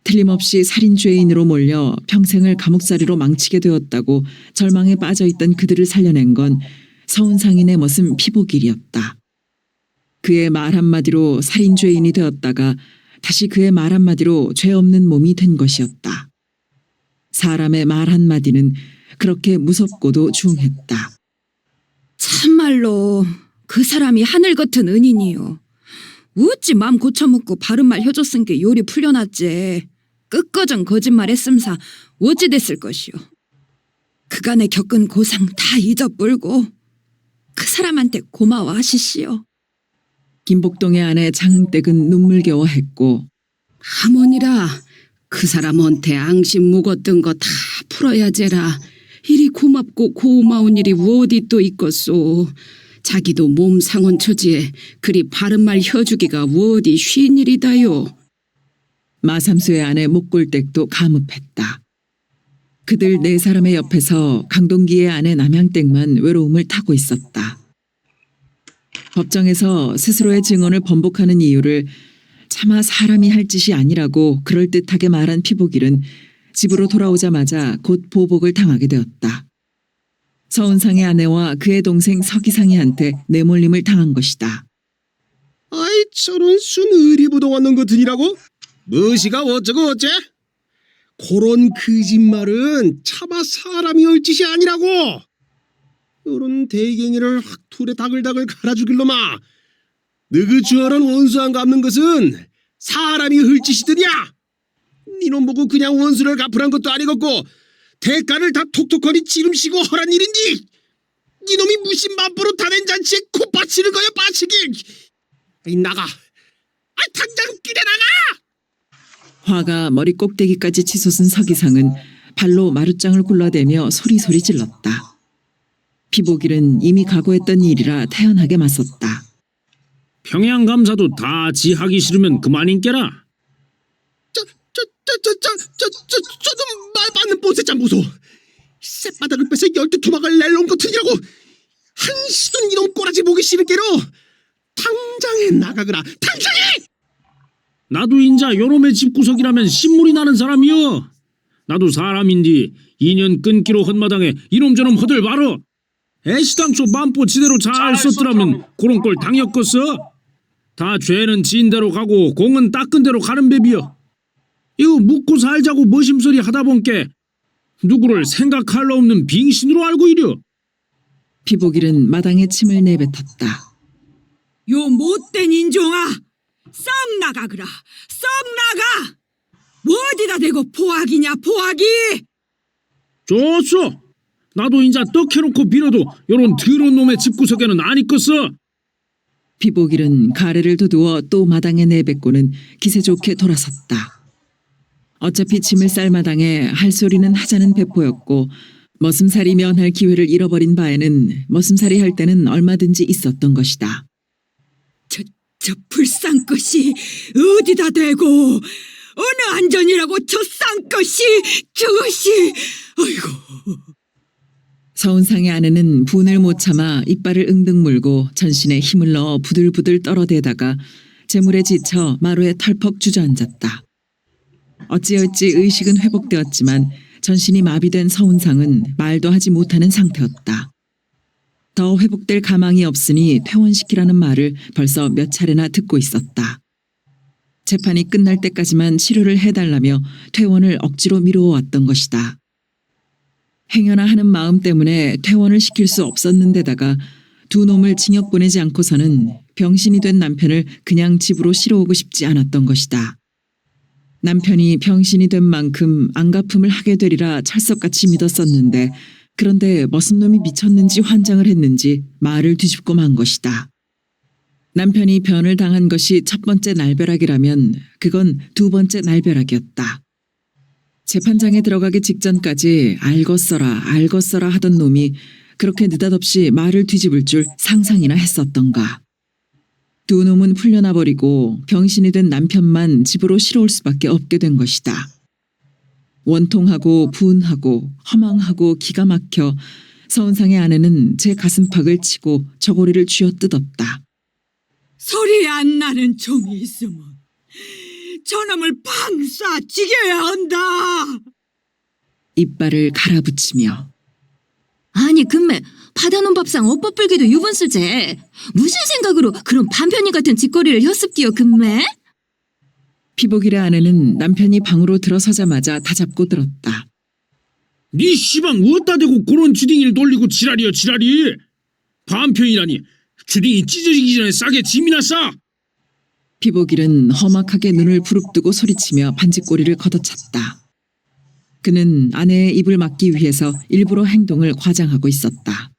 틀림없이 살인죄인으로 몰려 평생을 감옥살이로 망치게 되었다고 절망에 빠져있던 그들을 살려낸 건 서운상인의 머슴 피보길이었다. 그의 말 한마디로 살인죄인이 되었다가 다시 그의 말 한마디로 죄 없는 몸이 된 것이었다. 사람의 말 한마디는 그렇게 무섭고도 중했다. 참말로 그 사람이 하늘 같은 은인이요. 어찌 맘 고쳐먹고 바른 말 해줬은 게 요리 풀려났지. 끝거정 거짓말 했음사 어찌 됐을 것이오. 그간에 겪은 고상 다 잊어불고 그 사람한테 고마워하시시오. 김복동의 아내 장흥댁은 눈물겨워했고 하모니라 그 사람한테 앙심 묵었던 거 다 풀어야제라. 이리 고맙고 고마운 일이 어디 또 있겠소. 자기도 몸 상한 처지에 그리 바른 말 혀주기가 어디 쉬운 일이다요. 마삼수의 아내 목골댁도 감읍했다. 그들 네 사람의 옆에서 강동기의 아내 남양댁만 외로움을 타고 있었다. 법정에서 스스로의 증언을 번복하는 이유를 차마 사람이 할 짓이 아니라고 그럴듯하게 말한 피보길은 집으로 돌아오자마자 곧 보복을 당하게 되었다. 서운상의 아내와 그의 동생 서기상이한테 내몰림을 당한 것이다. 아이 저런 순의리부동한 놈 같으니라고? 무시가 어쩌고 어째? 그런 거짓말은 차마 사람이 할 짓이 아니라고. 요런 대갱이를 확툴에 다글다글 갈아주길 놈아. 너그 저런 원수한 갚는 것은 사람이 할 짓이더냐? 니놈 보고 그냥 원수를 갚으란 것도 아니겠고 대가를 다 톡톡하니 지름시고 허란 일인지. 니놈이 무슨 맘부로 다낸 잔치에 코 빠치는 거야 빠치기. 아이 나가. 아이 당장 길에 나가. 화가 머리 꼭대기까지 치솟은 서기상은 발로 마룻장을 굴러대며 소리소리 질렀다. 피보길은 이미 각오했던 일이라 태연하게 맞섰다. 평양 감사도 다 지하기 싫으면 그만인께라. 저도 말 받는 보세장 무소. 쌔바닥을 빼서 12토막을 낼놈 같으냐고. 한시도 이놈 꼬라지 보기 싫을게로. 당장에 나가거라. 당장에. 나도 인자 요놈의 집구석이라면 신물이 나는 사람이여. 나도 사람인디 2년 끊기로 헛마당에 이놈저놈 허들 바로. 애시당초 맘보 지대로 잘 썼더라면 그런 꼴 당했겠어. 다 죄는 지은 대로 가고 공은 닦은 대로 가는 법이여. 이거 묵고 살자고 머심소리 하다 본께 누구를 생각할 로 없는 빙신으로 알고 이려. 피보길은 마당에 침을 내뱉었다. 요 못된 인종아, 썩 나가그라, 썩 나가. 어디다 대고 포악이냐 포악이. 좋소. 나도 인자 떡 해놓고 빌어도 요런 더러운 놈의 집구석에는 안 있겠어. 피보길은 가래를 도두어 또 마당에 내뱉고는 기세 좋게 돌아섰다. 어차피 짐을 쌀 마당에 할 소리는 하자는 배포였고 머슴살이 면할 기회를 잃어버린 바에는 머슴살이 할 때는 얼마든지 있었던 것이다. 저 불쌍것이 어디다 대고 어느 안전이라고 저 쌍것이 저것이. 아이고. 서운상의 아내는 분을 못 참아 이빨을 응등 물고 전신에 힘을 넣어 부들부들 떨어대다가 재물에 지쳐 마루에 털퍽 주저앉았다. 어찌어찌 의식은 회복되었지만 전신이 마비된 서운상은 말도 하지 못하는 상태였다. 더 회복될 가망이 없으니 퇴원시키라는 말을 벌써 몇 차례나 듣고 있었다. 재판이 끝날 때까지만 치료를 해달라며 퇴원을 억지로 미루어왔던 것이다. 행여나 하는 마음 때문에 퇴원을 시킬 수 없었는데다가 두 놈을 징역 보내지 않고서는 병신이 된 남편을 그냥 집으로 실어오고 싶지 않았던 것이다. 남편이 병신이 된 만큼 안갚음을 하게 되리라 철석같이 믿었었는데 그런데 머슴놈이 미쳤는지 환장을 했는지 말을 뒤집고 만 것이다. 남편이 변을 당한 것이 첫 번째 날벼락이라면 그건 두 번째 날벼락이었다. 재판장에 들어가기 직전까지 알것서라 하던 놈이 그렇게 느닷없이 말을 뒤집을 줄 상상이나 했었던가. 두 놈은 풀려나버리고 병신이 된 남편만 집으로 실어올 수밖에 없게 된 것이다. 원통하고 분하고 허망하고 기가 막혀 서은상의 아내는 제 가슴팍을 치고 저고리를 쥐어뜯었다. 소리 안 나는 종이 있으면 저놈을 방싸 죽여야 한다. 이빨을 갈아붙이며 아니 금매 받아놓은 밥상 엇법불기도 유분수제. 무슨 생각으로 그런 반편이 같은 짓거리를 혔습디요 금매? 피복일의 아내는 남편이 방으로 들어서자마자 다잡고 들었다. 네 시방 어디다 대고 그런 주둥이를 돌리고 지랄이여 지랄이. 반편이라니 주둥이 찢어지기 전에 싸게 짐이나 싸. 피복일은 험악하게 눈을 부릅뜨고 소리치며 반짓꼬리를 걷어찼다. 그는 아내의 입을 막기 위해서 일부러 행동을 과장하고 있었다.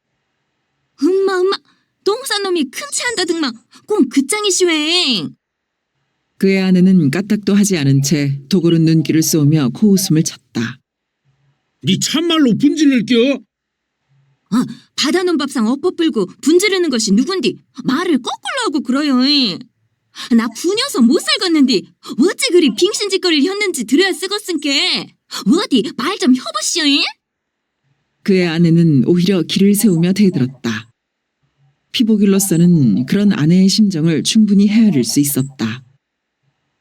엄마 똥싼 놈이 큰 체 한다 등막 꼭 그짱이시웽. 그의 아내는 까딱도 하지 않은 채 도구른 눈길을 쏘며 코웃음을 쳤다. 네 참말로 분질을 껴? 받아놓은 밥상 엇법불고 분지르는 것이 누군디? 말을 거꾸로 하고 그러요. 나 분여서 못 살겠는디 어찌 그리 빙신짓거리를 혔는지 들어야 쓰겄은께. 어디 말 좀 혀보시오. 그의 아내는 오히려 기를 세우며 대들었다. 피복일로서는 그런 아내의 심정을 충분히 헤아릴 수 있었다.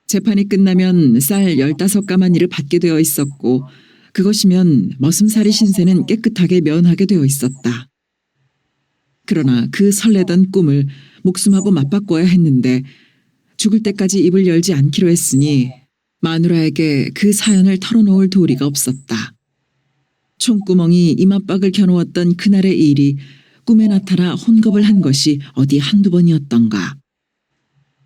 재판이 끝나면 쌀 15가마니를 받게 되어 있었고 그것이면 머슴살이 신세는 깨끗하게 면하게 되어 있었다. 그러나 그 설레던 꿈을 목숨하고 맞바꿔야 했는데 죽을 때까지 입을 열지 않기로 했으니 마누라에게 그 사연을 털어놓을 도리가 없었다. 총구멍이 이맛박을 겨누었던 그날의 일이 꿈에 나타나 혼겁을 한 것이 어디 한두 번이었던가.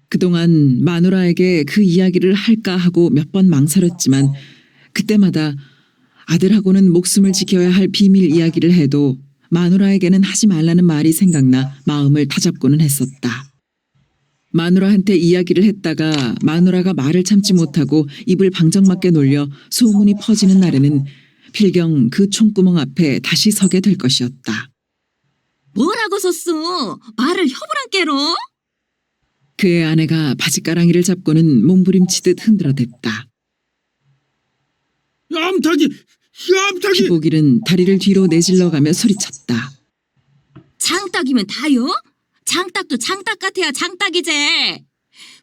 그동안 마누라에게 그 이야기를 할까 하고 몇 번 망설였지만 그때마다 아들하고는 목숨을 지켜야 할 비밀 이야기를 해도 마누라에게는 하지 말라는 말이 생각나 마음을 다잡고는 했었다. 마누라한테 이야기를 했다가 마누라가 말을 참지 못하고 입을 방정맞게 놀려 소문이 퍼지는 날에는 필경 그 총구멍 앞에 다시 서게 될 것이었다. 뭐라고 섰소? 말을 혀보란께로? 그의 아내가 바지가랑이를 잡고는 몸부림치듯 흔들어댔다. 얌탁이! 피복일은 다리를 뒤로 내질러가며 소리쳤다. 장딱이면 다요? 장딱도 장딱 같아야 장딱이제.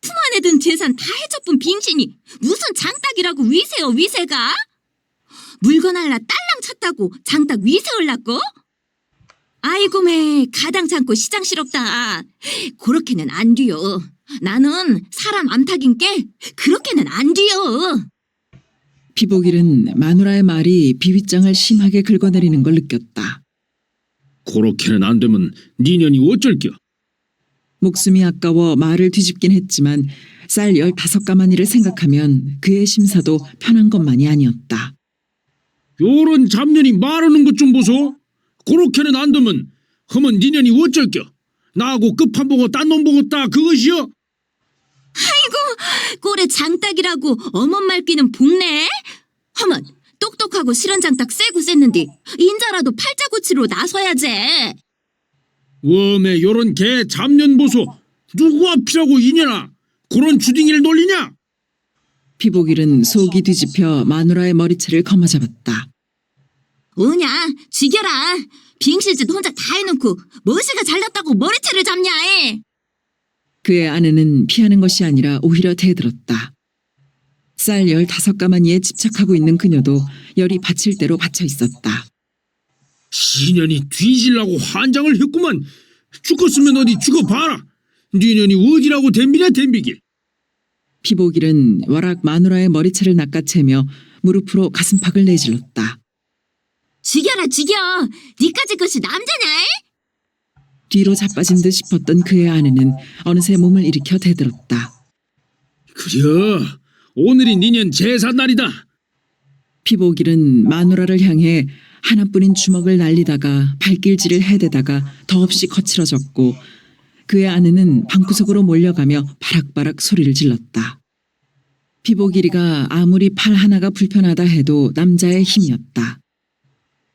품 안에 든 재산 다 해쳐뿐 빙신이 무슨 장딱이라고 위세요 위세가? 물건 할라 딸랑 쳤다고 장딱 위세 올랐고? 아이고 매 가당 참고 시장스럽다. 그렇게는 안 돼요. 나는 사람 암탉인께 그렇게는 안 돼요. 피복일은 마누라의 말이 비윗장을 심하게 긁어내리는 걸 느꼈다. 그렇게는 안 되면 니년이 어쩔겨? 목숨이 아까워 말을 뒤집긴 했지만 쌀 15가마니를 생각하면 그의 심사도 편한 것만이 아니었다. 요런 잡년이 말하는 것 좀 보소. 그렇게는 안 되면 허면 니년이 어쩔겨? 나하고 끝판 보고 딴 놈 보고 따 그것이여? 꼴에 장딱이라고 어먼 말귀는 복네? 허먼 똑똑하고 실은 장딱 세고 셌는디 인자라도 팔자고치로 나서야지. 웜에 요런 개 잡년 보소. 누구 앞이라고 이년아? 그런 주둥이를 놀리냐? 피복일은 속이 뒤집혀 마누라의 머리채를 거머잡았다. 오냐 죽여라. 빙실짓 혼자 다 해놓고 머시가 잘났다고 머리채를 잡냐. 그의 아내는 피하는 것이 아니라 오히려 대들었다. 쌀 15가마니에 집착하고 있는 그녀도 열이 받칠 대로 받쳐 있었다. 시년이 뒤질라고 환장을 했구만. 죽었으면 어디 죽어봐라. 니년이 어디라고 댐비냐 댐비기. 피복일은 워락 마누라의 머리채를 낚아채며 무릎으로 가슴팍을 내질렀다. 죽여라 죽여. 니까지 것이 남자냐? 뒤로 자빠진 듯 싶었던 그의 아내는 어느새 몸을 일으켜 대들었다. 그려 오늘이 니년 제삿날이다. 피복일은 마누라를 향해 하나뿐인 주먹을 날리다가 발길질을 해대다가 더없이 거칠어졌고 그의 아내는 방구석으로 몰려가며 바락바락 소리를 질렀다. 피복일이가 아무리 팔 하나가 불편하다 해도 남자의 힘이었다.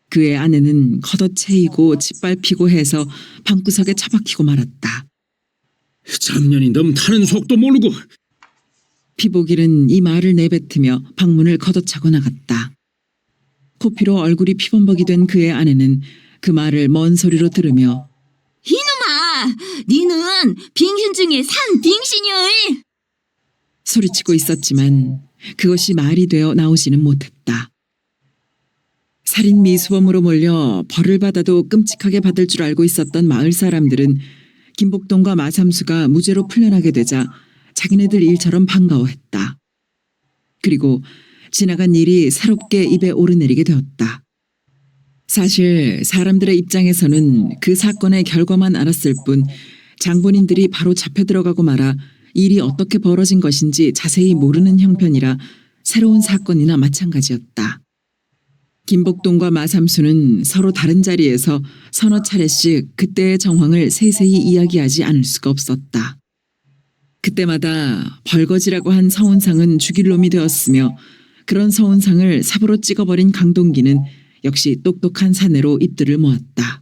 그의 아내는 걷어채이고 짓밟히고 해서 방구석에 처박히고 말았다. 잡년이 넘 타는 속도 모르고. 피보길은 이 말을 내뱉으며 방문을 걷어차고 나갔다. 코피로 얼굴이 피범벅이 된 그의 아내는 그 말을 먼 소리로 들으며 이놈아, 니는 빙신 중에 산 빙신이여. 소리치고 있었지만 그것이 말이 되어 나오지는 못했다. 살인 미수범으로 몰려 벌을 받아도 끔찍하게 받을 줄 알고 있었던 마을 사람들은 김복동과 마삼수가 무죄로 풀려나게 되자 자기네들 일처럼 반가워했다. 그리고 지나간 일이 새롭게 입에 오르내리게 되었다. 사실 사람들의 입장에서는 그 사건의 결과만 알았을 뿐 장본인들이 바로 잡혀 들어가고 말아 일이 어떻게 벌어진 것인지 자세히 모르는 형편이라 새로운 사건이나 마찬가지였다. 김복동과 마삼수는 서로 다른 자리에서 서너 차례씩 그때의 정황을 세세히 이야기하지 않을 수가 없었다. 그때마다 벌거지라고 한 서운상은 죽일 놈이 되었으며 그런 서운상을 삽으로 찍어버린 강동기는 역시 똑똑한 사내로 입들을 모았다.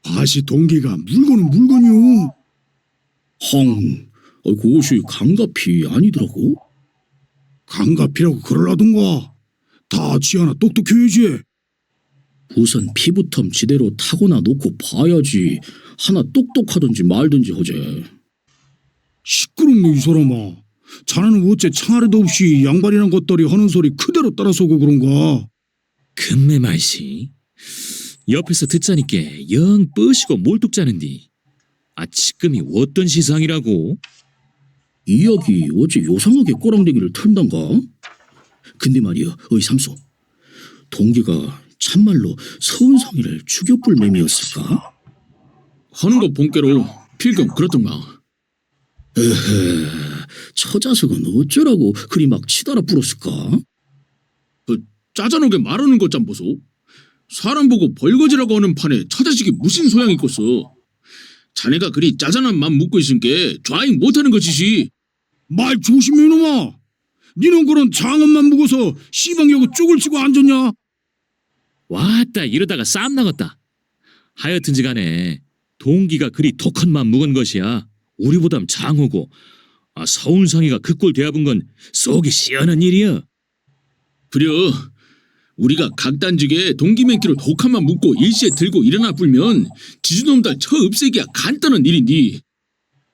다시 동기가 물건은 물건이요. 그것이 강갑이 아니더라고. 강갑이라고 그러라던가. 다 지 하나 똑똑해야지. 우선 피부텀 지대로 타고나 놓고 봐야지. 하나 똑똑하든지 말든지 허재. 시끄럽네 이 사람아. 자네는 어째 창아래도 없이 양반이란 것들이 하는 소리 그대로 따라서고 그런가. 금매 말씨. 옆에서 듣자니께 영 뻐시고 몰뚝자는디. 지금이 어떤 시상이라고? 이야기 어째 요상하게 꼬랑대기를 털던가? 근데 말이야, 어이 삼소. 동기가 참말로 서운성이를 죽여볼 맴이었을까? 하는 거 본께로 필경 그렇던가. 처 자석은 어쩌라고 그리 막 치달아 불었을까? 짜잔하게 말하는 것 좀 보소. 사람 보고 벌거지라고 하는 판에 처자식이 무슨 소양이 있겠어. 자네가 그리 짜잔한 맘 묻고 있은 게 좌익 못하는 것이지. 말 조심해 이놈아. 니는 그런 장엄만 묵어서 시방여고 쪽을 치고 앉았냐? 왔다 이러다가 싸움 나갔다. 하여튼지 간에 동기가 그리 독한 맘 묵은 것이야. 우리보담 장하고 서운상이가 그 꼴 되어본 건 속이 시원한 일이야. 그려 우리가 각단직에 동기맨키로 독한 맘 묵고 일시에 들고 일어나 불면 지주놈들 처 없애기야 간단한 일인디.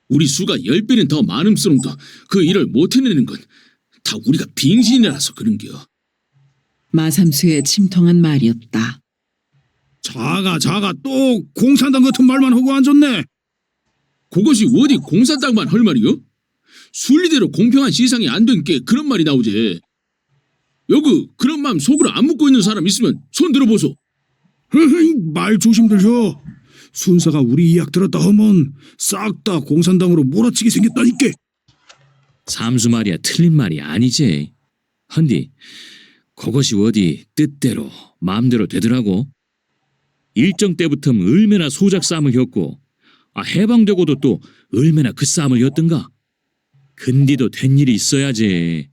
우리 수가 10배는 더 많음스러움도 그 일을 못 해내는 건 다 우리가 빙신이라서 그런겨. 마삼수의 침통한 말이었다. 자가 또 공산당 같은 말만 하고 앉았네. 그것이 어디 공산당만 할 말이요? 순리대로 공평한 시상이 안 된 게 그런 말이 나오지. 여기 그런 마음 속으로 안 묻고 있는 사람 있으면 손 들어보소. 말 조심들 혀. 순사가 우리 이야기 들었다 하면 싹 다 공산당으로 몰아치게 생겼다니까. 삼수 말이야 틀린 말이 아니지. 헌디 그것이 어디 뜻대로 마음대로 되더라고. 일정 때부터 얼마나 소작 싸움을 혔고 해방되고도 또 얼마나 그 싸움을 였던가. 근디도 된 일이 있어야지.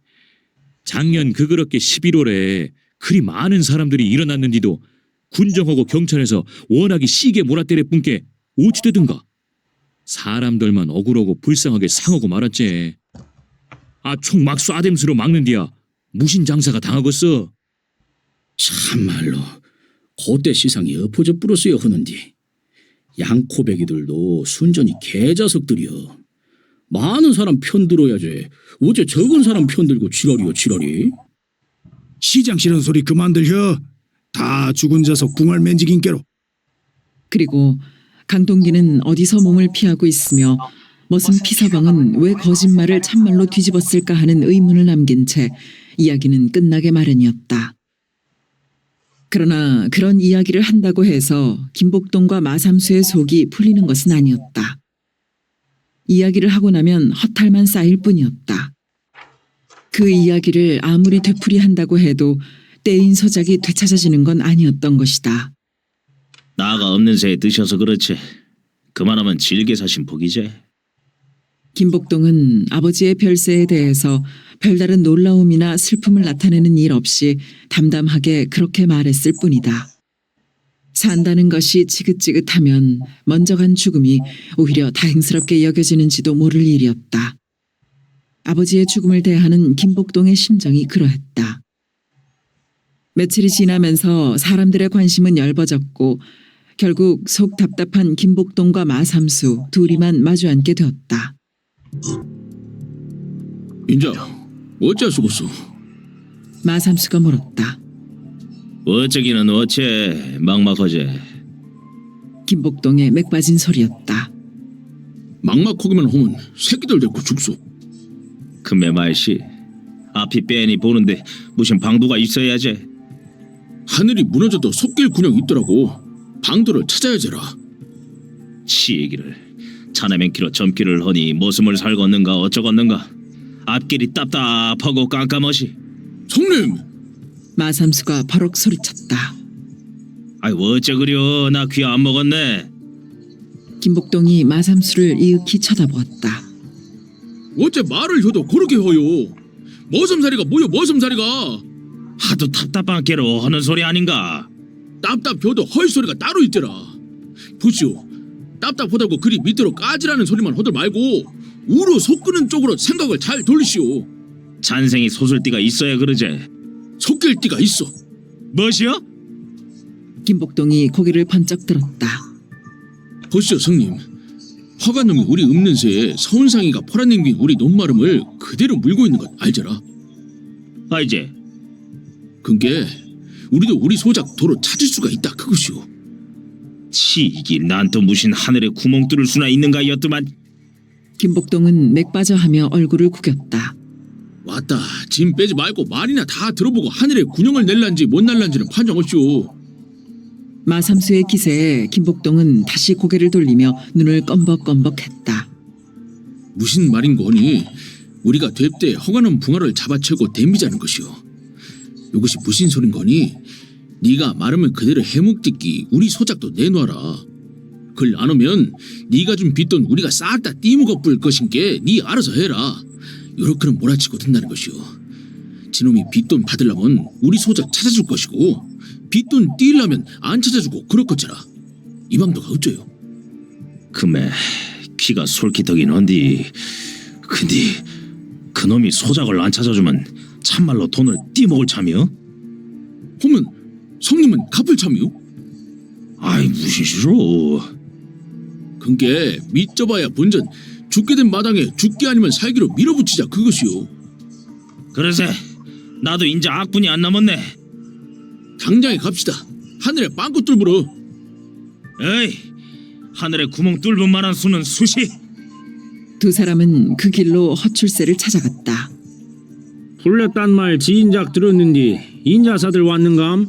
작년 그렇게 11월에 그리 많은 사람들이 일어났는데도 군정하고 경찰에서 워낙에 시게 몰아때릴 뿐께 어찌되든가. 사람들만 억울하고 불쌍하게 상하고 말았지. 총 막 쏴댐수로 막는디야 무신 장사가 당하겠어. 참말로 그때 시상이 엎어져 뿌렸어야 하는디. 양코배기들도 순전히 개자석들이여. 많은 사람 편들어야지. 어째 적은 사람 편들고 지랄이여 지랄이. 시장 싫은 소리 그만들 혀. 다 죽은 자석 붕할 맨지긴께로. 그리고 강동기는 어디서 몸을 피하고 있으며 머슴 피서방은 왜 거짓말을 참말로 뒤집었을까 하는 의문을 남긴 채 이야기는 끝나게 마련이었다. 그러나 그런 이야기를 한다고 해서 김복동과 마삼수의 속이 풀리는 것은 아니었다. 이야기를 하고 나면 허탈만 쌓일 뿐이었다. 그 이야기를 아무리 되풀이한다고 해도 떼인 서작이 되찾아지는 건 아니었던 것이다. 나가 없는 새에 드셔서 그렇지. 그만하면 질게 사신 복이지. 김복동은 아버지의 별세에 대해서 별다른 놀라움이나 슬픔을 나타내는 일 없이 담담하게 그렇게 말했을 뿐이다. 산다는 것이 지긋지긋하면 먼저 간 죽음이 오히려 다행스럽게 여겨지는지도 모를 일이었다. 아버지의 죽음을 대하는 김복동의 심정이 그러했다. 며칠이 지나면서 사람들의 관심은 엷어졌고 결국 속 답답한 김복동과 마삼수 둘이만 마주 앉게 되었다. 인자 어째 죽었어? 마삼수가 물었다. 어쩌기는 어째 막막하제. 김복동의 맥 빠진 소리였다. 막막하기만 하면 새끼들 데리고 죽소. 금매 말씨 앞이 빼니 보는데 무슨 방도가 있어야지. 하늘이 무너져도 솟길 군형 있더라고. 방도를 찾아야지라. 치이기를 자네맨 키로 점기를 하니 모슴을 살겄는가 어쩌겄는가. 앞길이 답답하고 깜깜하시. 성님! 마삼수가 버럭 소리쳤다. 아이 어째 그려 나 귀 안 먹었네. 김복동이 마삼수를 이윽히 쳐다보았다. 어째 말을 해도 그렇게 허요. 머슴살이가 뭐여 머슴살이가. 하도 답답한 게로 하는 소리 아닌가. 답답해도 헐소리가 따로 있더라. 보시오. 답답하다고 그리 밑으로 까지라는 소리만 하들 말고 우로 솟구는 쪽으로 생각을 잘 돌리시오. 잔생이 소설띠가 있어야 그러제. 솟길 띠가 있어. 무엇이요? 김복동이 고개를 번쩍 들었다. 보시오 성님. 허가놈이 우리 읍는 새에 서운상이가 퍼라냉긴 우리 논마름을 그대로 물고 있는 것 알잖아. 아 이제 그게 우리도 우리 소작 도로 찾을 수가 있다 그것이오. 치이기 난 또 무슨 하늘에 구멍 뚫을 수나 있는가 였더만. 김복동은 맥 빠져하며 얼굴을 구겼다. 왔다. 짐 빼지 말고 말이나 다 들어보고 하늘에 군형을 낼란지 못 날란지는 판정하시오. 마삼수의 기세에 김복동은 다시 고개를 돌리며 눈을 껌벅껌벅했다. 무슨 말인 거니? 우리가 될때 허가는 붕어를 잡아채고 댐비자는 것이오. 이것이 무슨 소린 거니? 네가 말하면 그대로 해묵듣기 우리 소작도 내놔라. 그걸 안 오면 네가 준 빚돈 우리가 싹 다 띠먹어 뿔 것인게 네 알아서 해라. 요렇게는 몰아치고 든다는 것이오. 지놈이 빚돈 받으려면 우리 소작 찾아줄 것이고 빚돈 띄려면 안 찾아주고 그럴 것처라. 이 방도가 어쩌요? 금에 귀가 솔깃하긴 한디 근데 그놈이 소작을 안 찾아주면 참말로 돈을 띠먹을 참이요? 하면 성님은 갚을 참이요? 아이 무슨 시로. 그게 믿져봐야 본전 죽게 된 마당에 죽기 아니면 살기로 밀어붙이자 그것이요. 그러세 나도 인제 악분이 안 남았네. 당장에 갑시다. 하늘에 빵꾸 뚫으러. 에이 하늘에 구멍 뚫을 만한 수는 수시. 두 사람은 그 길로 허출세를 찾아갔다. 풀렸단 말 지인작 들었는디 인자사들 왔는감?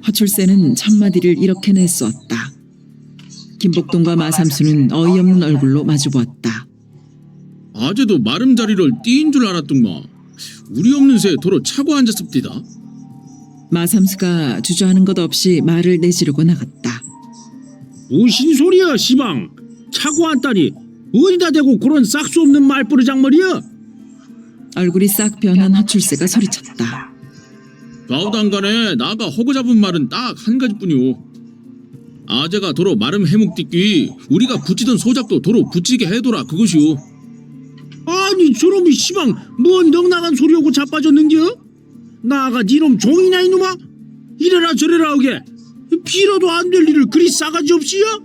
허출세는 첫마디를 이렇게 내쏘았다. 김복동과 마삼수는 어이없는 얼굴로 마주보았다. 아재도 마름자리를 띠인 줄 알았던마. 우리 없는 새 도로 차고 앉았습디다. 마삼수가 주저하는 것 없이 말을 내지르고 나갔다. 무슨 소리야 시방. 차고 왔다니 어디다 대고 그런 싹수 없는 말버릇장머리야. 얼굴이 싹 변한 허출세가 소리쳤다. 좌우당간에 나가 허구 잡은 말은 딱 한 가지뿐이오. 아재가 도로 마름 해묵띠끼 우리가 붙이던 소작도 도로 붙이게 해둬라 그것이오. 아니 저놈이 시방 뭔 넉나간 소리하고 자빠졌는겨? 나가 니놈 종이냐 이놈아? 이래라 저래라 하게 빌어도 안 될 일을 그리 싸가지 없이야?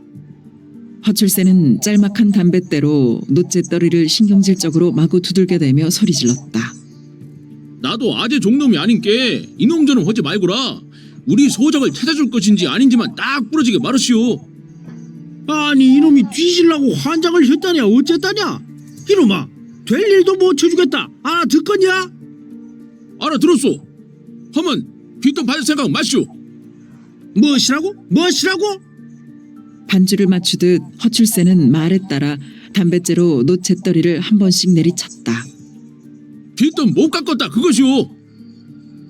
허출세는 짤막한 담뱃대로 노재떨이를 신경질적으로 마구 두들겨대며 소리질렀다. 나도 아재 종놈이 아닌게 이놈저놈 하지 말고라. 우리 소작을 찾아줄 것인지 아닌지만 딱 부러지게 말하시오. 아니 이놈이 뒤질라고 환장을 했다냐 어쨌다냐? 이놈아 될 일도 못 쳐주겠다 알아듣겠냐? 알아들었소. 하면 빚돈 받을 생각 마시오. 무엇이라고? 무엇이라고? 반주를 맞추듯 허출세는 말에 따라 담뱃재로 노재떨이를 한 번씩 내리쳤다. 빚돈 못 갚았다 그것이오.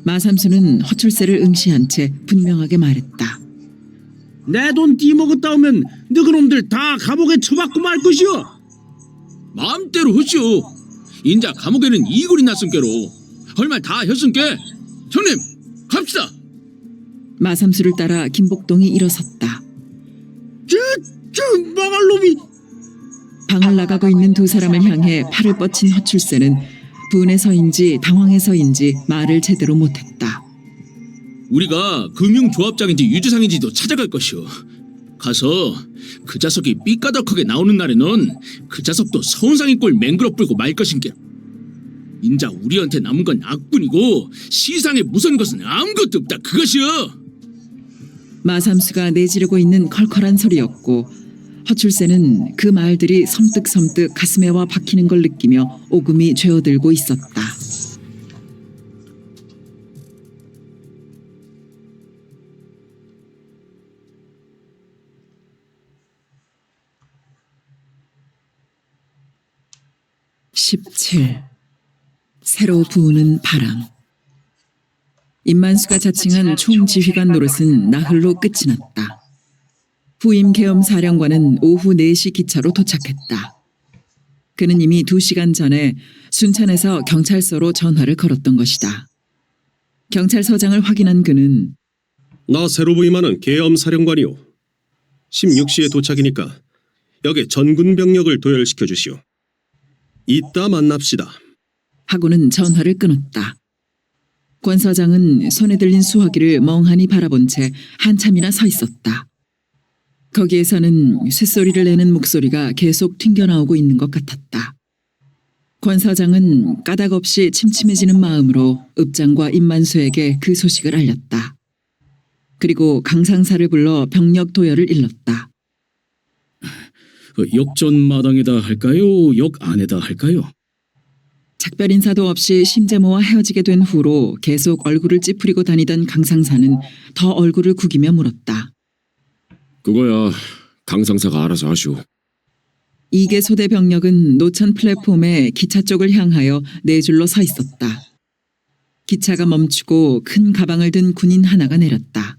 마삼수는 허출세를 응시한 채 분명하게 말했다. 내 돈 띠먹었다 오면 너 그놈들 다 감옥에 처박고 말 것이오. 마음대로 하시오. 인자 감옥에는 이골이 났음께로 헐말 다 했음께. 형님 갑시다. 마삼수를 따라 김복동이 일어섰다. 저 망할 놈이! 방을 나가고 있는 두 사람을 향해 팔을 뻗친 허출세는 분해서인지 당황해서인지 말을 제대로 못했다. 우리가 금융조합장인지 유지상인지도 찾아갈 것이오. 가서 그 자석이 삐까덕하게 나오는 날에는 그 자석도 서운상의 꼴 맹그러 불고 말 것인게. 인자 우리한테 남은 건 악뿐이고 시상에 무선 것은 아무것도 없다 그것이여. 마삼수가 내지르고 있는 컬컬한 소리였고 허출세는 그 말들이 섬뜩섬뜩 가슴에 와 박히는 걸 느끼며 오금이 죄어들고 있었다. (17) 새로 부으는 바람. 임만수가 자칭한 총지휘관 노릇은 나흘로 끝이 났다. 후임 계엄 사령관은 오후 4시 기차로 도착했다. 그는 이미 2시간 전에 순천에서 경찰서로 전화를 걸었던 것이다. 경찰서장을 확인한 그는 나 새로 부임하는 계엄 사령관이오. 16시에 도착이니까 역에 전군 병력을 도열시켜 주시오. 이따 만납시다. 하고는 전화를 끊었다. 권 서장은 손에 들린 수화기를 멍하니 바라본 채 한참이나 서 있었다. 거기에서는 쇳소리를 내는 목소리가 계속 튕겨나오고 있는 것 같았다. 권 서장은 까닭없이 침침해지는 마음으로 읍장과 임만수에게 그 소식을 알렸다. 그리고 강상사를 불러 병력 도열을 일렀다. 역전 마당에다 할까요? 역 안에다 할까요? 작별 인사도 없이 심재모와 헤어지게 된 후로 계속 얼굴을 찌푸리고 다니던 강상사는 더 얼굴을 구기며 물었다. 그거야 강상사가 알아서 하시오. 이계 소대 병력은 노천 플랫폼에 기차 쪽을 향하여 네 줄로 서 있었다. 기차가 멈추고 큰 가방을 든 군인 하나가 내렸다.